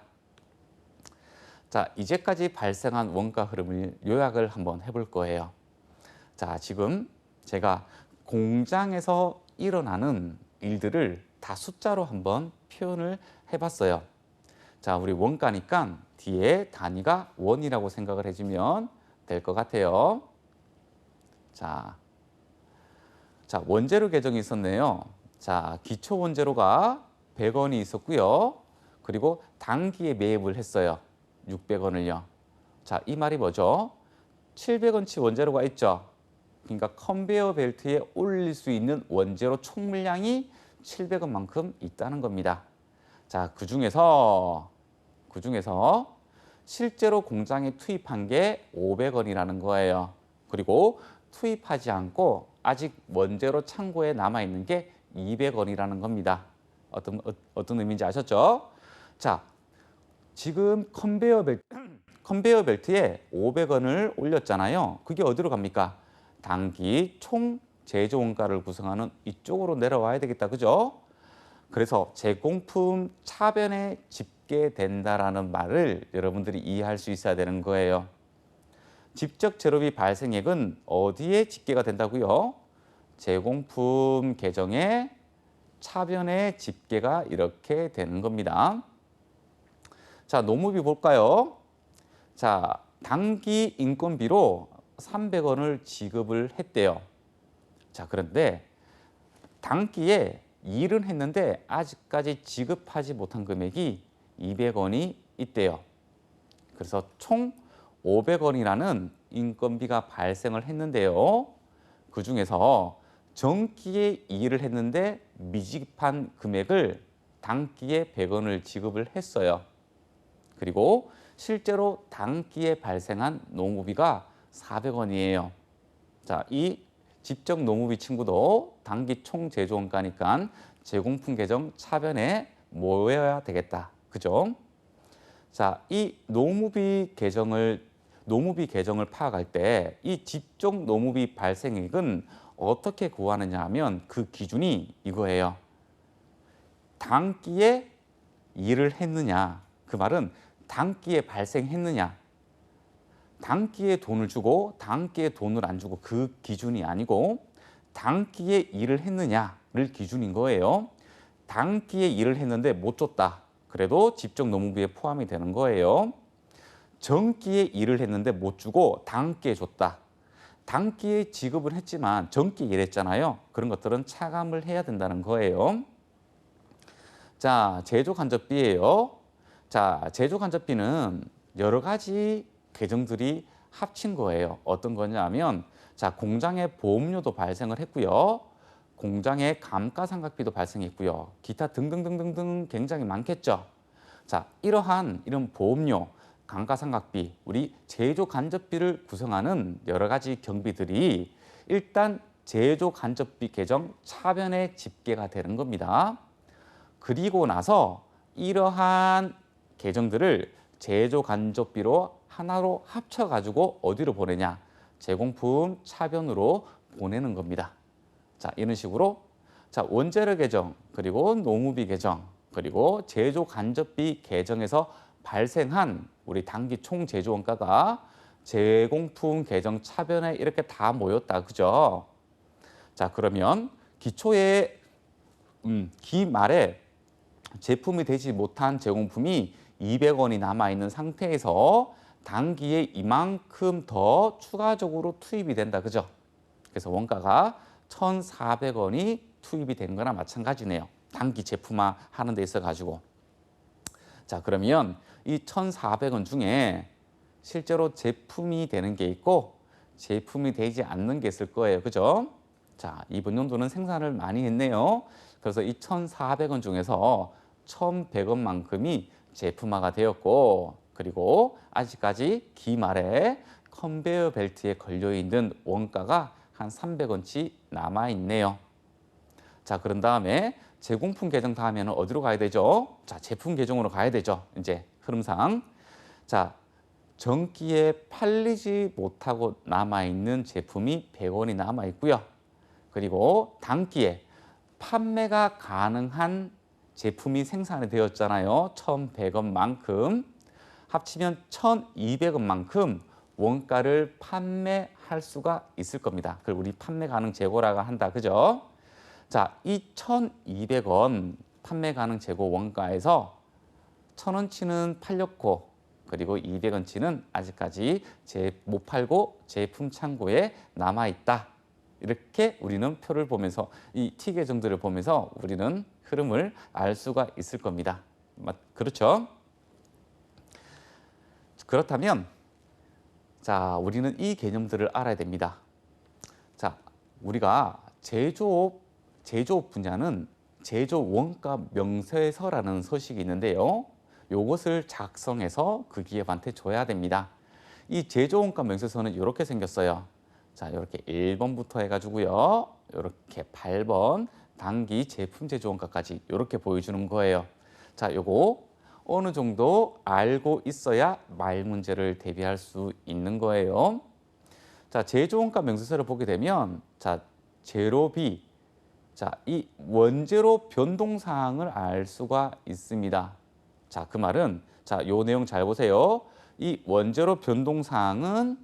자, 이제까지 발생한 원가 흐름을 요약을 한번 해볼 거예요. 자, 지금 제가 공장에서 일어나는 일들을 다 숫자로 한번 표현을 해봤어요. 자, 우리 원가니까 뒤에 단위가 원이라고 생각을 해주면 될 것 같아요. 자, 원재료 계정이 있었네요. 자, 기초 원재료가 100원이 있었고요. 그리고 단기에 매입을 했어요. 600원을요. 자, 이 말이 뭐죠? 700원치 원재료가 있죠. 그러니까 컨베이어 벨트에 올릴 수 있는 원재료 총 물량이 700원만큼 있다는 겁니다. 자, 그 중에서 실제로 공장에 투입한 게 500원이라는 거예요. 그리고 투입하지 않고 아직 원재료 창고에 남아 있는 게 200원이라는 겁니다. 어떤 의미인지 아셨죠? 자, 지금 컨베이어 벨트에 500원을 올렸잖아요. 그게 어디로 갑니까? 단기 총 제조 원가를 구성하는 이쪽으로 내려와야 되겠다. 그죠? 그래서 제공품 차변에 집계된다라는 말을 여러분들이 이해할 수 있어야 되는 거예요. 직접 재료비 발생액은 어디에 집계가 된다고요? 제공품 계정의 차변에 집계가 이렇게 되는 겁니다. 자, 노무비 볼까요? 자, 단기 인건비로 300원을 지급을 했대요. 자, 그런데 단기에 일은 했는데 아직까지 지급하지 못한 금액이 200원이 있대요. 그래서 총 500원이라는 인건비가 발생을 했는데요. 그중에서 정기에 일을 했는데 미지급한 금액을 단기에 100원을 지급을 했어요. 그리고 실제로 단기에 발생한 노무비가 400원이에요. 자, 이 집적 노무비 친구도 단기 총 제조원가니까 제공품 계정 차변에 모여야 되겠다. 그죠? 자, 이 노무비 계정을 파악할 때 이 집적 노무비 발생액은 어떻게 구하느냐 하면 그 기준이 이거예요. 단기에 일을 했느냐. 그 말은 단기에 발생했느냐. 단기에 돈을 주고 단기에 돈을 안 주고 그 기준이 아니고 단기에 일을 했느냐를 기준인 거예요. 단기에 일을 했는데 못 줬다. 그래도 집적 노무비에 포함이 되는 거예요. 정기에 일을 했는데 못 주고 단기에 줬다. 단기에 지급을 했지만 정기에 일했잖아요. 그런 것들은 차감을 해야 된다는 거예요. 자, 제조간접비예요. 자, 제조간접비는 여러 가지 계정들이 합친 거예요. 어떤 거냐면 자, 공장에 보험료도 발생을 했고요. 공장에 감가상각비도 발생했고요. 기타 등등등등등 굉장히 많겠죠. 자, 이런 보험료, 감가상각비, 우리 제조간접비를 구성하는 여러 가지 경비들이 일단 제조간접비 계정 차변에 집계가 되는 겁니다. 그리고 나서 이러한 계정들을 제조간접비로 하나로 합쳐가지고 어디로 보내냐? 제공품 차변으로 보내는 겁니다. 자, 이런 식으로 자, 원재료 계정, 그리고 노무비 계정, 그리고 제조간접비 계정에서 발생한 우리 단기 총 제조원가가 제공품 계정 차변에 이렇게 다 모였다. 그죠? 자, 그러면 기초에 기말에 제품이 되지 못한 제공품이 200원이 남아있는 상태에서 단기에 이만큼 더 추가적으로 투입이 된다. 그죠? 그래서 원가가 1,400원이 투입이 된 거나 마찬가지네요. 단기 제품화 하는 데 있어 가지고. 자, 그러면 이 1,400원 중에 실제로 제품이 되는 게 있고 제품이 되지 않는 게 있을 거예요. 그죠? 자, 이번 연도는 생산을 많이 했네요. 그래서 이 1,400원 중에서 1,100원만큼이 제품화가 되었고, 그리고 아직까지 기말에 컨베이어 벨트에 걸려있는 원가가 한 300원치 남아있네요. 자, 그런 다음에 제공품 계정 다음에는 어디로 가야 되죠? 자, 제품 계정으로 가야 되죠. 이제 흐름상. 자, 정기에 팔리지 못하고 남아있는 제품이 100원이 남아있고요. 그리고 단기에 판매가 가능한 제품이 생산이 되었잖아요. 1,100원만큼. 합치면 1,200원만큼 원가를 판매할 수가 있을 겁니다. 그걸 우리 판매 가능 재고라고 한다. 그죠? 자, 이 1,200원 판매 가능 재고 원가에서 1,000원치는 팔렸고, 그리고 200원치는 아직까지 못 팔고 제품 창고에 남아 있다. 이렇게 우리는 표를 보면서 이 T 계정들을 보면서 우리는 흐름을 알 수가 있을 겁니다. 그렇죠? 그렇다면 자, 우리는 이 개념들을 알아야 됩니다. 자, 우리가 제조업 분야는 제조 원가 명세서라는 서식이 있는데요. 요것을 작성해서 그 기업한테 줘야 됩니다. 이 제조 원가 명세서는 이렇게 생겼어요. 자, 이렇게 1번부터 해가지고요. 이렇게 8번 단기 제품 제조 원가까지 이렇게 보여주는 거예요. 자, 요거 어느 정도 알고 있어야 말 문제를 대비할 수 있는 거예요. 자, 제조 원가 명세서를 보게 되면 자, 재료비, 자, 이 원재료 변동 사항을 알 수가 있습니다. 자, 그 말은 자, 요 내용 잘 보세요. 이 원재료 변동 사항은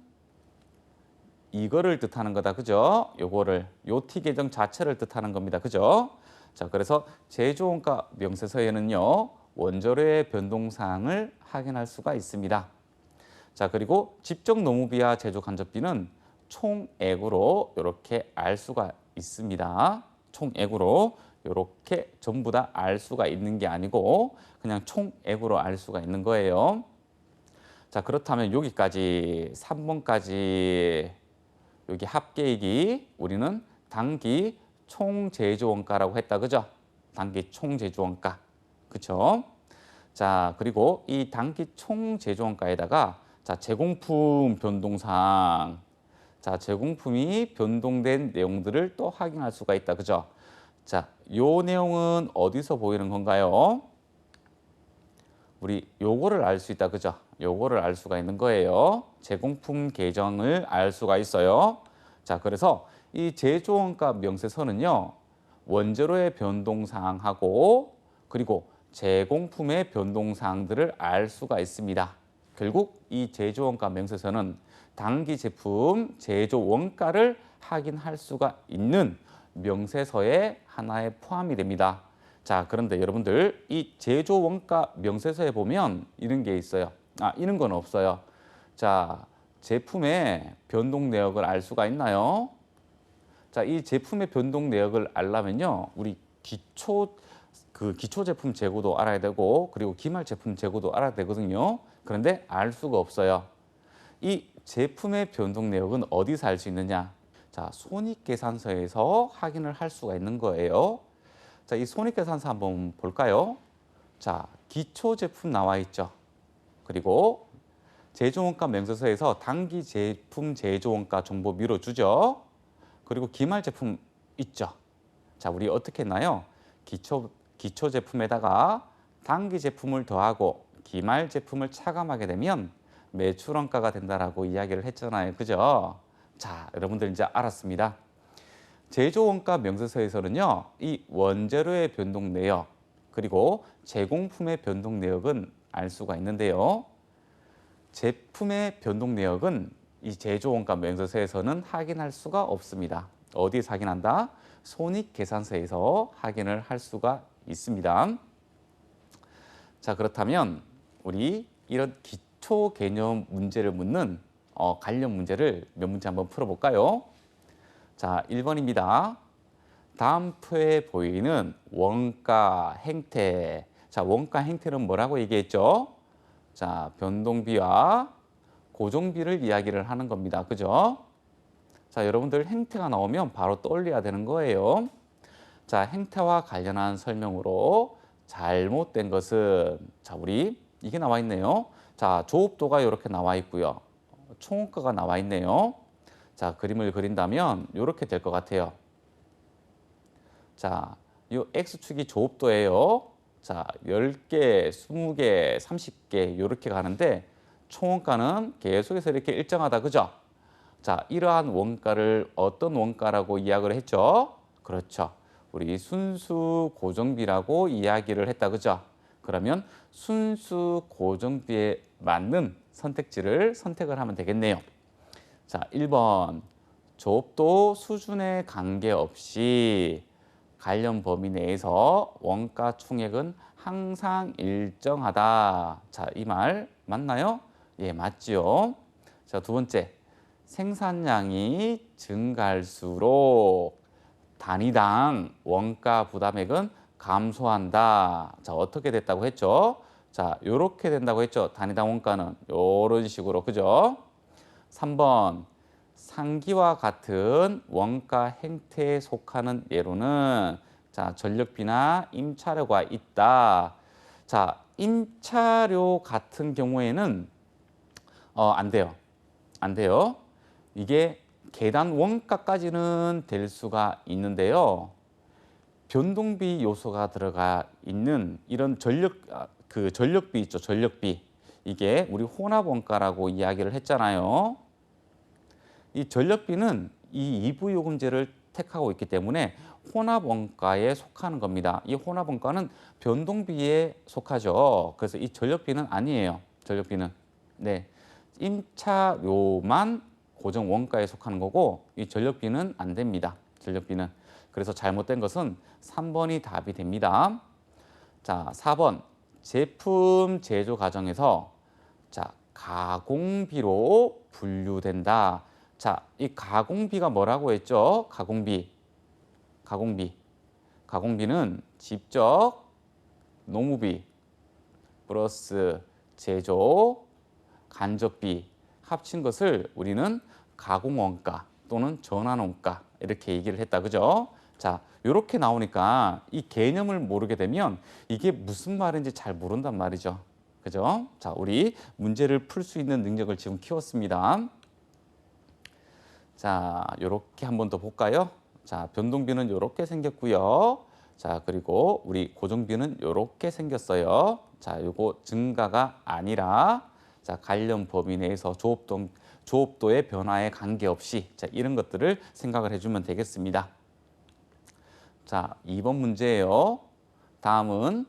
이거를 뜻하는 거다. 그죠? 요거를 요 T 계정 자체를 뜻하는 겁니다. 그죠? 자, 그래서 제조 원가 명세서에는요. 원재료의 변동 사항을 확인할 수가 있습니다. 자, 그리고 집적 노무비와 제조 간접비는 총액으로 이렇게 알 수가 있습니다. 총액으로 이렇게 전부 다 알 수가 있는 게 아니고 그냥 총액으로 알 수가 있는 거예요. 자, 그렇다면 여기까지 3번까지 여기 합계액이 우리는 단기 총제조원가라고 했다. 그죠? 단기 총제조원가. 그렇죠? 자, 그리고 이 단기 총제조원가에다가 자, 제공품 변동사항. 자, 제공품이 변동된 내용들을 또 확인할 수가 있다. 그죠? 자, 요 내용은 어디서 보이는 건가요? 우리 요거를 알 수 있다. 그죠? 요거를 알 수가 있는 거예요. 제공품 계정을 알 수가 있어요. 자, 그래서 이 제조원가 명세서는요. 원재료의 변동사항하고 그리고 제공품의 변동사항들을 알 수가 있습니다. 결국 이 제조원가 명세서는 당기 제품 제조 원가를 확인할 수가 있는 명세서의 하나에 포함이 됩니다. 자, 그런데 여러분들 이 제조 원가 명세서에 보면 이런 게 있어요. 이런 건 없어요. 자, 제품의 변동 내역을 알 수가 있나요? 자, 이 제품의 변동 내역을 알려면요. 우리 기초 제품 재고도 알아야 되고 그리고 기말 제품 재고도 알아야 되거든요. 그런데 알 수가 없어요. 이 제품의 변동 내역은 어디서 알 수 있느냐? 자, 손익계산서에서 확인을 할 수가 있는 거예요. 자, 이 손익계산서 한번 볼까요? 자, 기초 제품 나와 있죠. 그리고 제조원가 명세서에서 단기 제품 제조원가 정보 밀어주죠. 그리고 기말 제품 있죠. 자, 우리 어떻게 했나요? 기초 제품에다가 단기 제품을 더하고 기말 제품을 차감하게 되면 매출원가가 된다라고 이야기를 했잖아요. 그죠? 자, 여러분들 이제 알았습니다. 제조원가 명세서에서는요. 이 원재료의 변동 내역 그리고 제공품의 변동 내역은 알 수가 있는데요. 제품의 변동 내역은 이 제조원가 명세서에서는 확인할 수가 없습니다. 어디에서 확인한다? 손익계산서에서 확인을 할 수가 있습니다. 자, 그렇다면 우리 이런 기초 개념 문제를 묻는 관련 문제를 몇 문제 한번 풀어볼까요? 자, 1번입니다. 다음 표에 보이는 원가 행태. 자, 원가 행태는 뭐라고 얘기했죠? 자, 변동비와 고정비를 이야기를 하는 겁니다. 그죠? 자, 여러분들 행태가 나오면 바로 떠올려야 되는 거예요. 자, 행태와 관련한 설명으로 잘못된 것은 자, 우리 이게 나와 있네요. 자, 조업도가 이렇게 나와 있고요. 총원가가 나와 있네요. 자, 그림을 그린다면 이렇게 될 것 같아요. 자, 이 X축이 조업도예요. 자, 10개, 20개, 30개 이렇게 가는데 총원가는 계속해서 이렇게 일정하다. 그죠? 자, 이러한 원가를 어떤 원가라고 이야기를 했죠? 그렇죠. 우리 순수 고정비라고 이야기를 했다. 그죠? 그러면 순수 고정비에 맞는 선택지를 선택을 하면 되겠네요. 자, 1번. 조업도 수준에 관계없이 관련 범위 내에서 원가 총액은 항상 일정하다. 자, 이 말 맞나요? 예, 맞지요. 자, 두 번째. 생산량이 증가할수록 단위당 원가 부담액은 감소한다. 자, 어떻게 됐다고 했죠? 자, 요렇게 된다고 했죠. 단위당 원가는 요런 식으로. 그죠? 3번. 상기와 같은 원가 행태에 속하는 예로는 자, 전력비나 임차료가 있다. 자, 임차료 같은 경우에는 안 돼요. 안 돼요. 이게 계단 원가까지는 될 수가 있는데요. 변동비 요소가 들어가 있는 이런 전력비 있죠. 전력비. 이게 우리 혼합 원가라고 이야기를 했잖아요. 이 전력비는 이 이부요금제를 택하고 있기 때문에 혼합 원가에 속하는 겁니다. 이 혼합 원가는 변동비에 속하죠. 그래서 이 전력비는 아니에요. 전력비는. 네. 임차료만 고정 원가에 속하는 거고 이 전력비는 안 됩니다. 전력비는. 그래서 잘못된 것은 3번이 답이 됩니다. 자, 4번. 제품 제조 과정에서 자, 가공비로 분류된다. 자, 이 가공비가 뭐라고 했죠? 가공비. 가공비는 직접 노무비 플러스 제조, 간접비 합친 것을 우리는 가공원가 또는 전환원가 이렇게 얘기를 했다. 그죠? 자, 이렇게 나오니까 이 개념을 모르게 되면 이게 무슨 말인지 잘 모른단 말이죠. 그죠? 자, 우리 문제를 풀 수 있는 능력을 지금 키웠습니다. 자, 이렇게 한번 더 볼까요? 자, 변동비는 이렇게 생겼고요. 자, 그리고 우리 고정비는 이렇게 생겼어요. 자, 요거 증가가 아니라 자, 관련 범위 내에서 조업도의 변화에 관계없이 자, 이런 것들을 생각을 해주면 되겠습니다. 자, 2번 문제예요. 다음은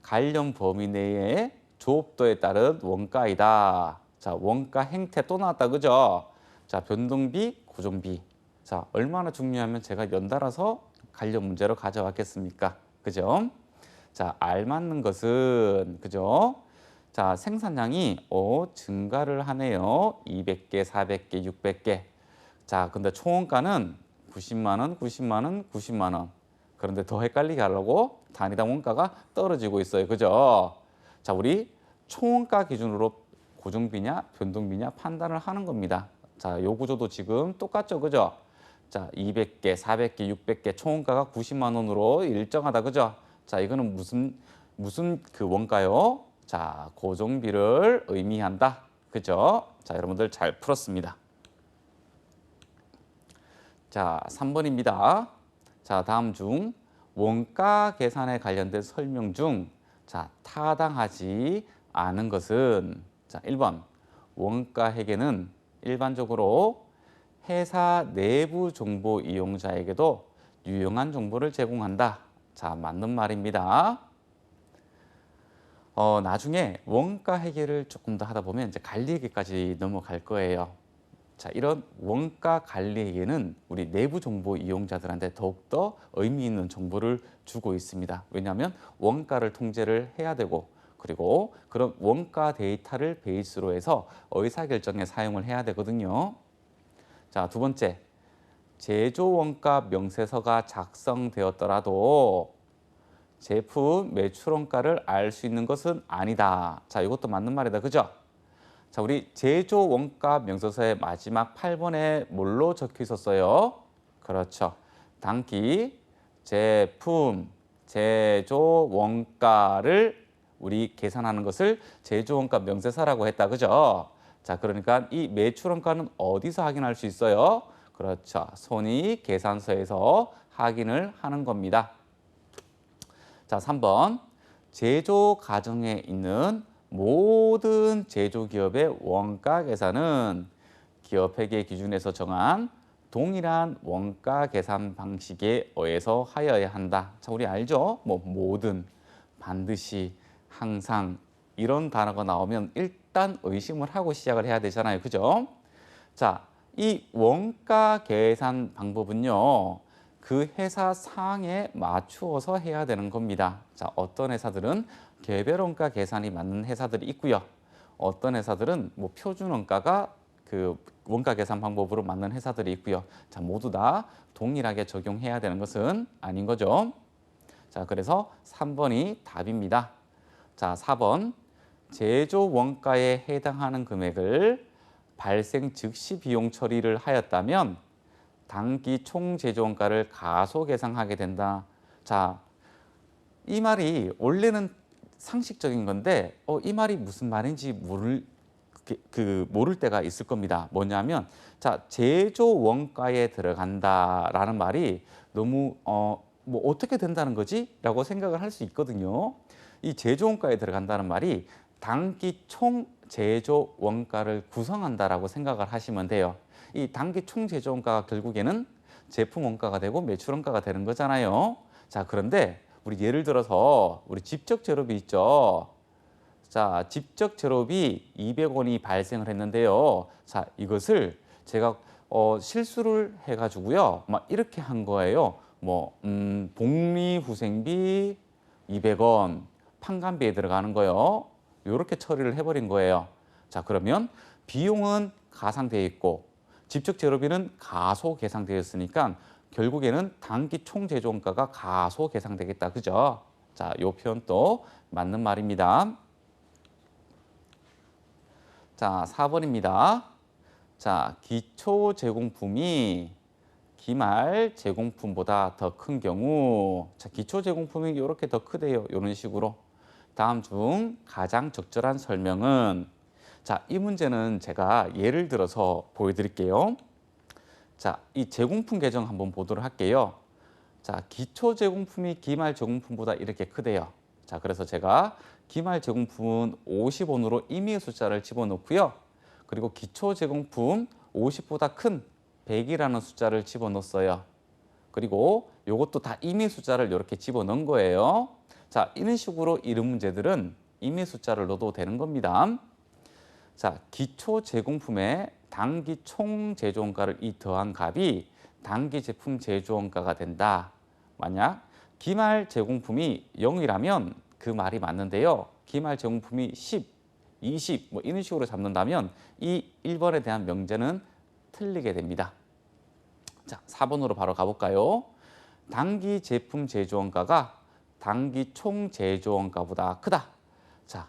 관련 범위 내의 조업도에 따른 원가이다. 자, 원가 행태 또 나왔다. 그죠? 자, 변동비, 고정비. 자, 얼마나 중요하면 제가 연달아서 관련 문제로 가져왔겠습니까? 그죠? 자, 알맞는 것은 그죠? 자, 생산량이 증가를 하네요. 200개, 400개, 600개. 자, 근데 총원가는 90만 원, 90만 원, 90만 원. 그런데 더 헷갈리게 하려고 단위당 원가가 떨어지고 있어요. 그죠? 자, 우리 총원가 기준으로 고정비냐 변동비냐 판단을 하는 겁니다. 자, 요 구조도 지금 똑같죠. 그죠? 자, 200개, 400개, 600개 총원가가 90만 원으로 일정하다. 그죠? 자, 이거는 무슨 그 원가요? 자, 고정비를 의미한다. 그죠? 자, 여러분들 잘 풀었습니다. 자, 3번입니다. 자, 다음 중 원가 계산에 관련된 설명 중 자, 타당하지 않은 것은 자, 1번 원가 회계는 일반적으로 회사 내부 정보 이용자에게도 유용한 정보를 제공한다. 자, 맞는 말입니다. 나중에 원가 회계를 조금 더 하다 보면 이제 관리 회계까지 넘어갈 거예요. 자, 이런 원가 관리 회계는 우리 내부 정보 이용자들한테 더욱더 의미 있는 정보를 주고 있습니다. 왜냐하면 원가를 통제를 해야 되고 그리고 그런 원가 데이터를 베이스로 해서 의사결정에 사용을 해야 되거든요. 자, 두 번째, 제조 원가 명세서가 작성되었더라도 제품 매출 원가를 알 수 있는 것은 아니다. 자, 이것도 맞는 말이다. 그죠? 자, 우리 제조 원가 명세서의 마지막 8번에 뭘로 적혀 있었어요? 그렇죠. 당기, 제품, 제조 원가를 우리 계산하는 것을 제조 원가 명세서라고 했다. 그죠? 자, 그러니까 이 매출 원가는 어디서 확인할 수 있어요? 그렇죠. 손익계산서에서 확인을 하는 겁니다. 자, 3번. 제조 과정에 있는 모든 제조기업의 원가 계산은 기업회계 기준에서 정한 동일한 원가 계산 방식에 의해서 하여야 한다. 자, 우리 알죠? 뭐 모든, 반드시, 항상 이런 단어가 나오면 일단 의심을 하고 시작을 해야 되잖아요. 그죠? 자, 이 원가 계산 방법은요. 그 회사 상에 맞추어서 해야 되는 겁니다. 자, 어떤 회사들은 개별 원가 계산이 맞는 회사들이 있고요. 어떤 회사들은 뭐 표준 원가가 그 원가 계산 방법으로 맞는 회사들이 있고요. 자, 모두 다 동일하게 적용해야 되는 것은 아닌 거죠. 자, 그래서 3번이 답입니다. 자, 4번. 제조 원가에 해당하는 금액을 발생 즉시 비용 처리를 하였다면 당기 총 제조 원가를 가소 계상하게 된다. 자, 이 말이 원래는 상식적인 건데 이 말이 무슨 말인지 모를 때가 있을 겁니다. 뭐냐면 자, 제조 원가에 들어간다라는 말이 너무 뭐 어떻게 된다는 거지? 라고 생각을 할 수 있거든요. 이 제조 원가에 들어간다는 말이 당기 총 제조 원가를 구성한다라고 생각을 하시면 돼요. 이 당기 총 제조 원가가 결국에는 제품 원가가 되고 매출 원가가 되는 거잖아요. 자, 그런데 우리 예를 들어서 우리 직접 재료비 있죠. 자, 직접 재료비 200원이 발생을 했는데요. 자, 이것을 제가 실수를 해가지고요. 막 이렇게 한 거예요. 뭐 복리후생비 200원, 판관비에 들어가는 거요. 이렇게 처리를 해버린 거예요. 자, 그러면 비용은 가상되어 있고 직접 재료비는 가소 계상되어 있으니까 결국에는 단기 총제조원가가 가소 계상되겠다. 그죠? 자, 요 표현도 맞는 말입니다. 자, 4번입니다. 자, 기초 제공품이 기말 제공품보다 더 큰 경우, 자, 기초 제공품이 이렇게 더 크대요. 이런 식으로. 다음 중 가장 적절한 설명은, 자, 이 문제는 제가 예를 들어서 보여드릴게요. 자, 이 제공품 계정 한번 보도록 할게요. 자, 기초 제공품이 기말 제공품보다 이렇게 크대요. 자, 그래서 제가 기말 제공품은 50원으로 임의의 숫자를 집어넣고요. 그리고 기초 제공품 50보다 큰 100이라는 숫자를 집어넣었어요. 그리고 이것도 다 임의 숫자를 이렇게 집어넣은 거예요. 자, 이런 식으로 이런 문제들은 임의 숫자를 넣어도 되는 겁니다. 자, 기초 제공품의 단기 총 제조원가를 이 더한 값이 단기 제품 제조원가가 된다. 만약 기말 제공품이 0이라면 그 말이 맞는데요. 기말 제공품이 10, 20 뭐 이런 식으로 잡는다면 이 1번에 대한 명제는 틀리게 됩니다. 자, 4번으로 바로 가볼까요? 단기 제품 제조원가가 단기 총 제조원가보다 크다. 자,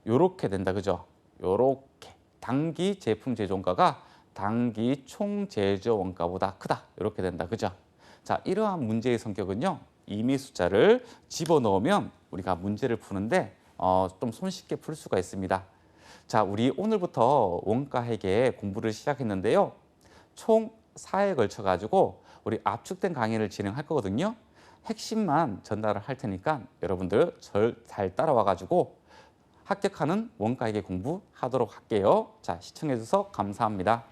요렇게 된다. 그죠? 요렇게. 단기 제품 제조원가가 단기 총 제조원가보다 크다. 이렇게 된다. 그죠? 자, 이러한 문제의 성격은요. 임의 숫자를 집어넣으면 우리가 문제를 푸는데 좀 손쉽게 풀 수가 있습니다. 자, 우리 오늘부터 원가회계 공부를 시작했는데요. 총 4회에 걸쳐 가지고 우리 압축된 강의를 진행할 거거든요. 핵심만 전달을 할 테니까 여러분들 잘 따라와 가지고 합격하는 원가회계 공부 하도록 할게요. 자, 시청해 주셔서 감사합니다.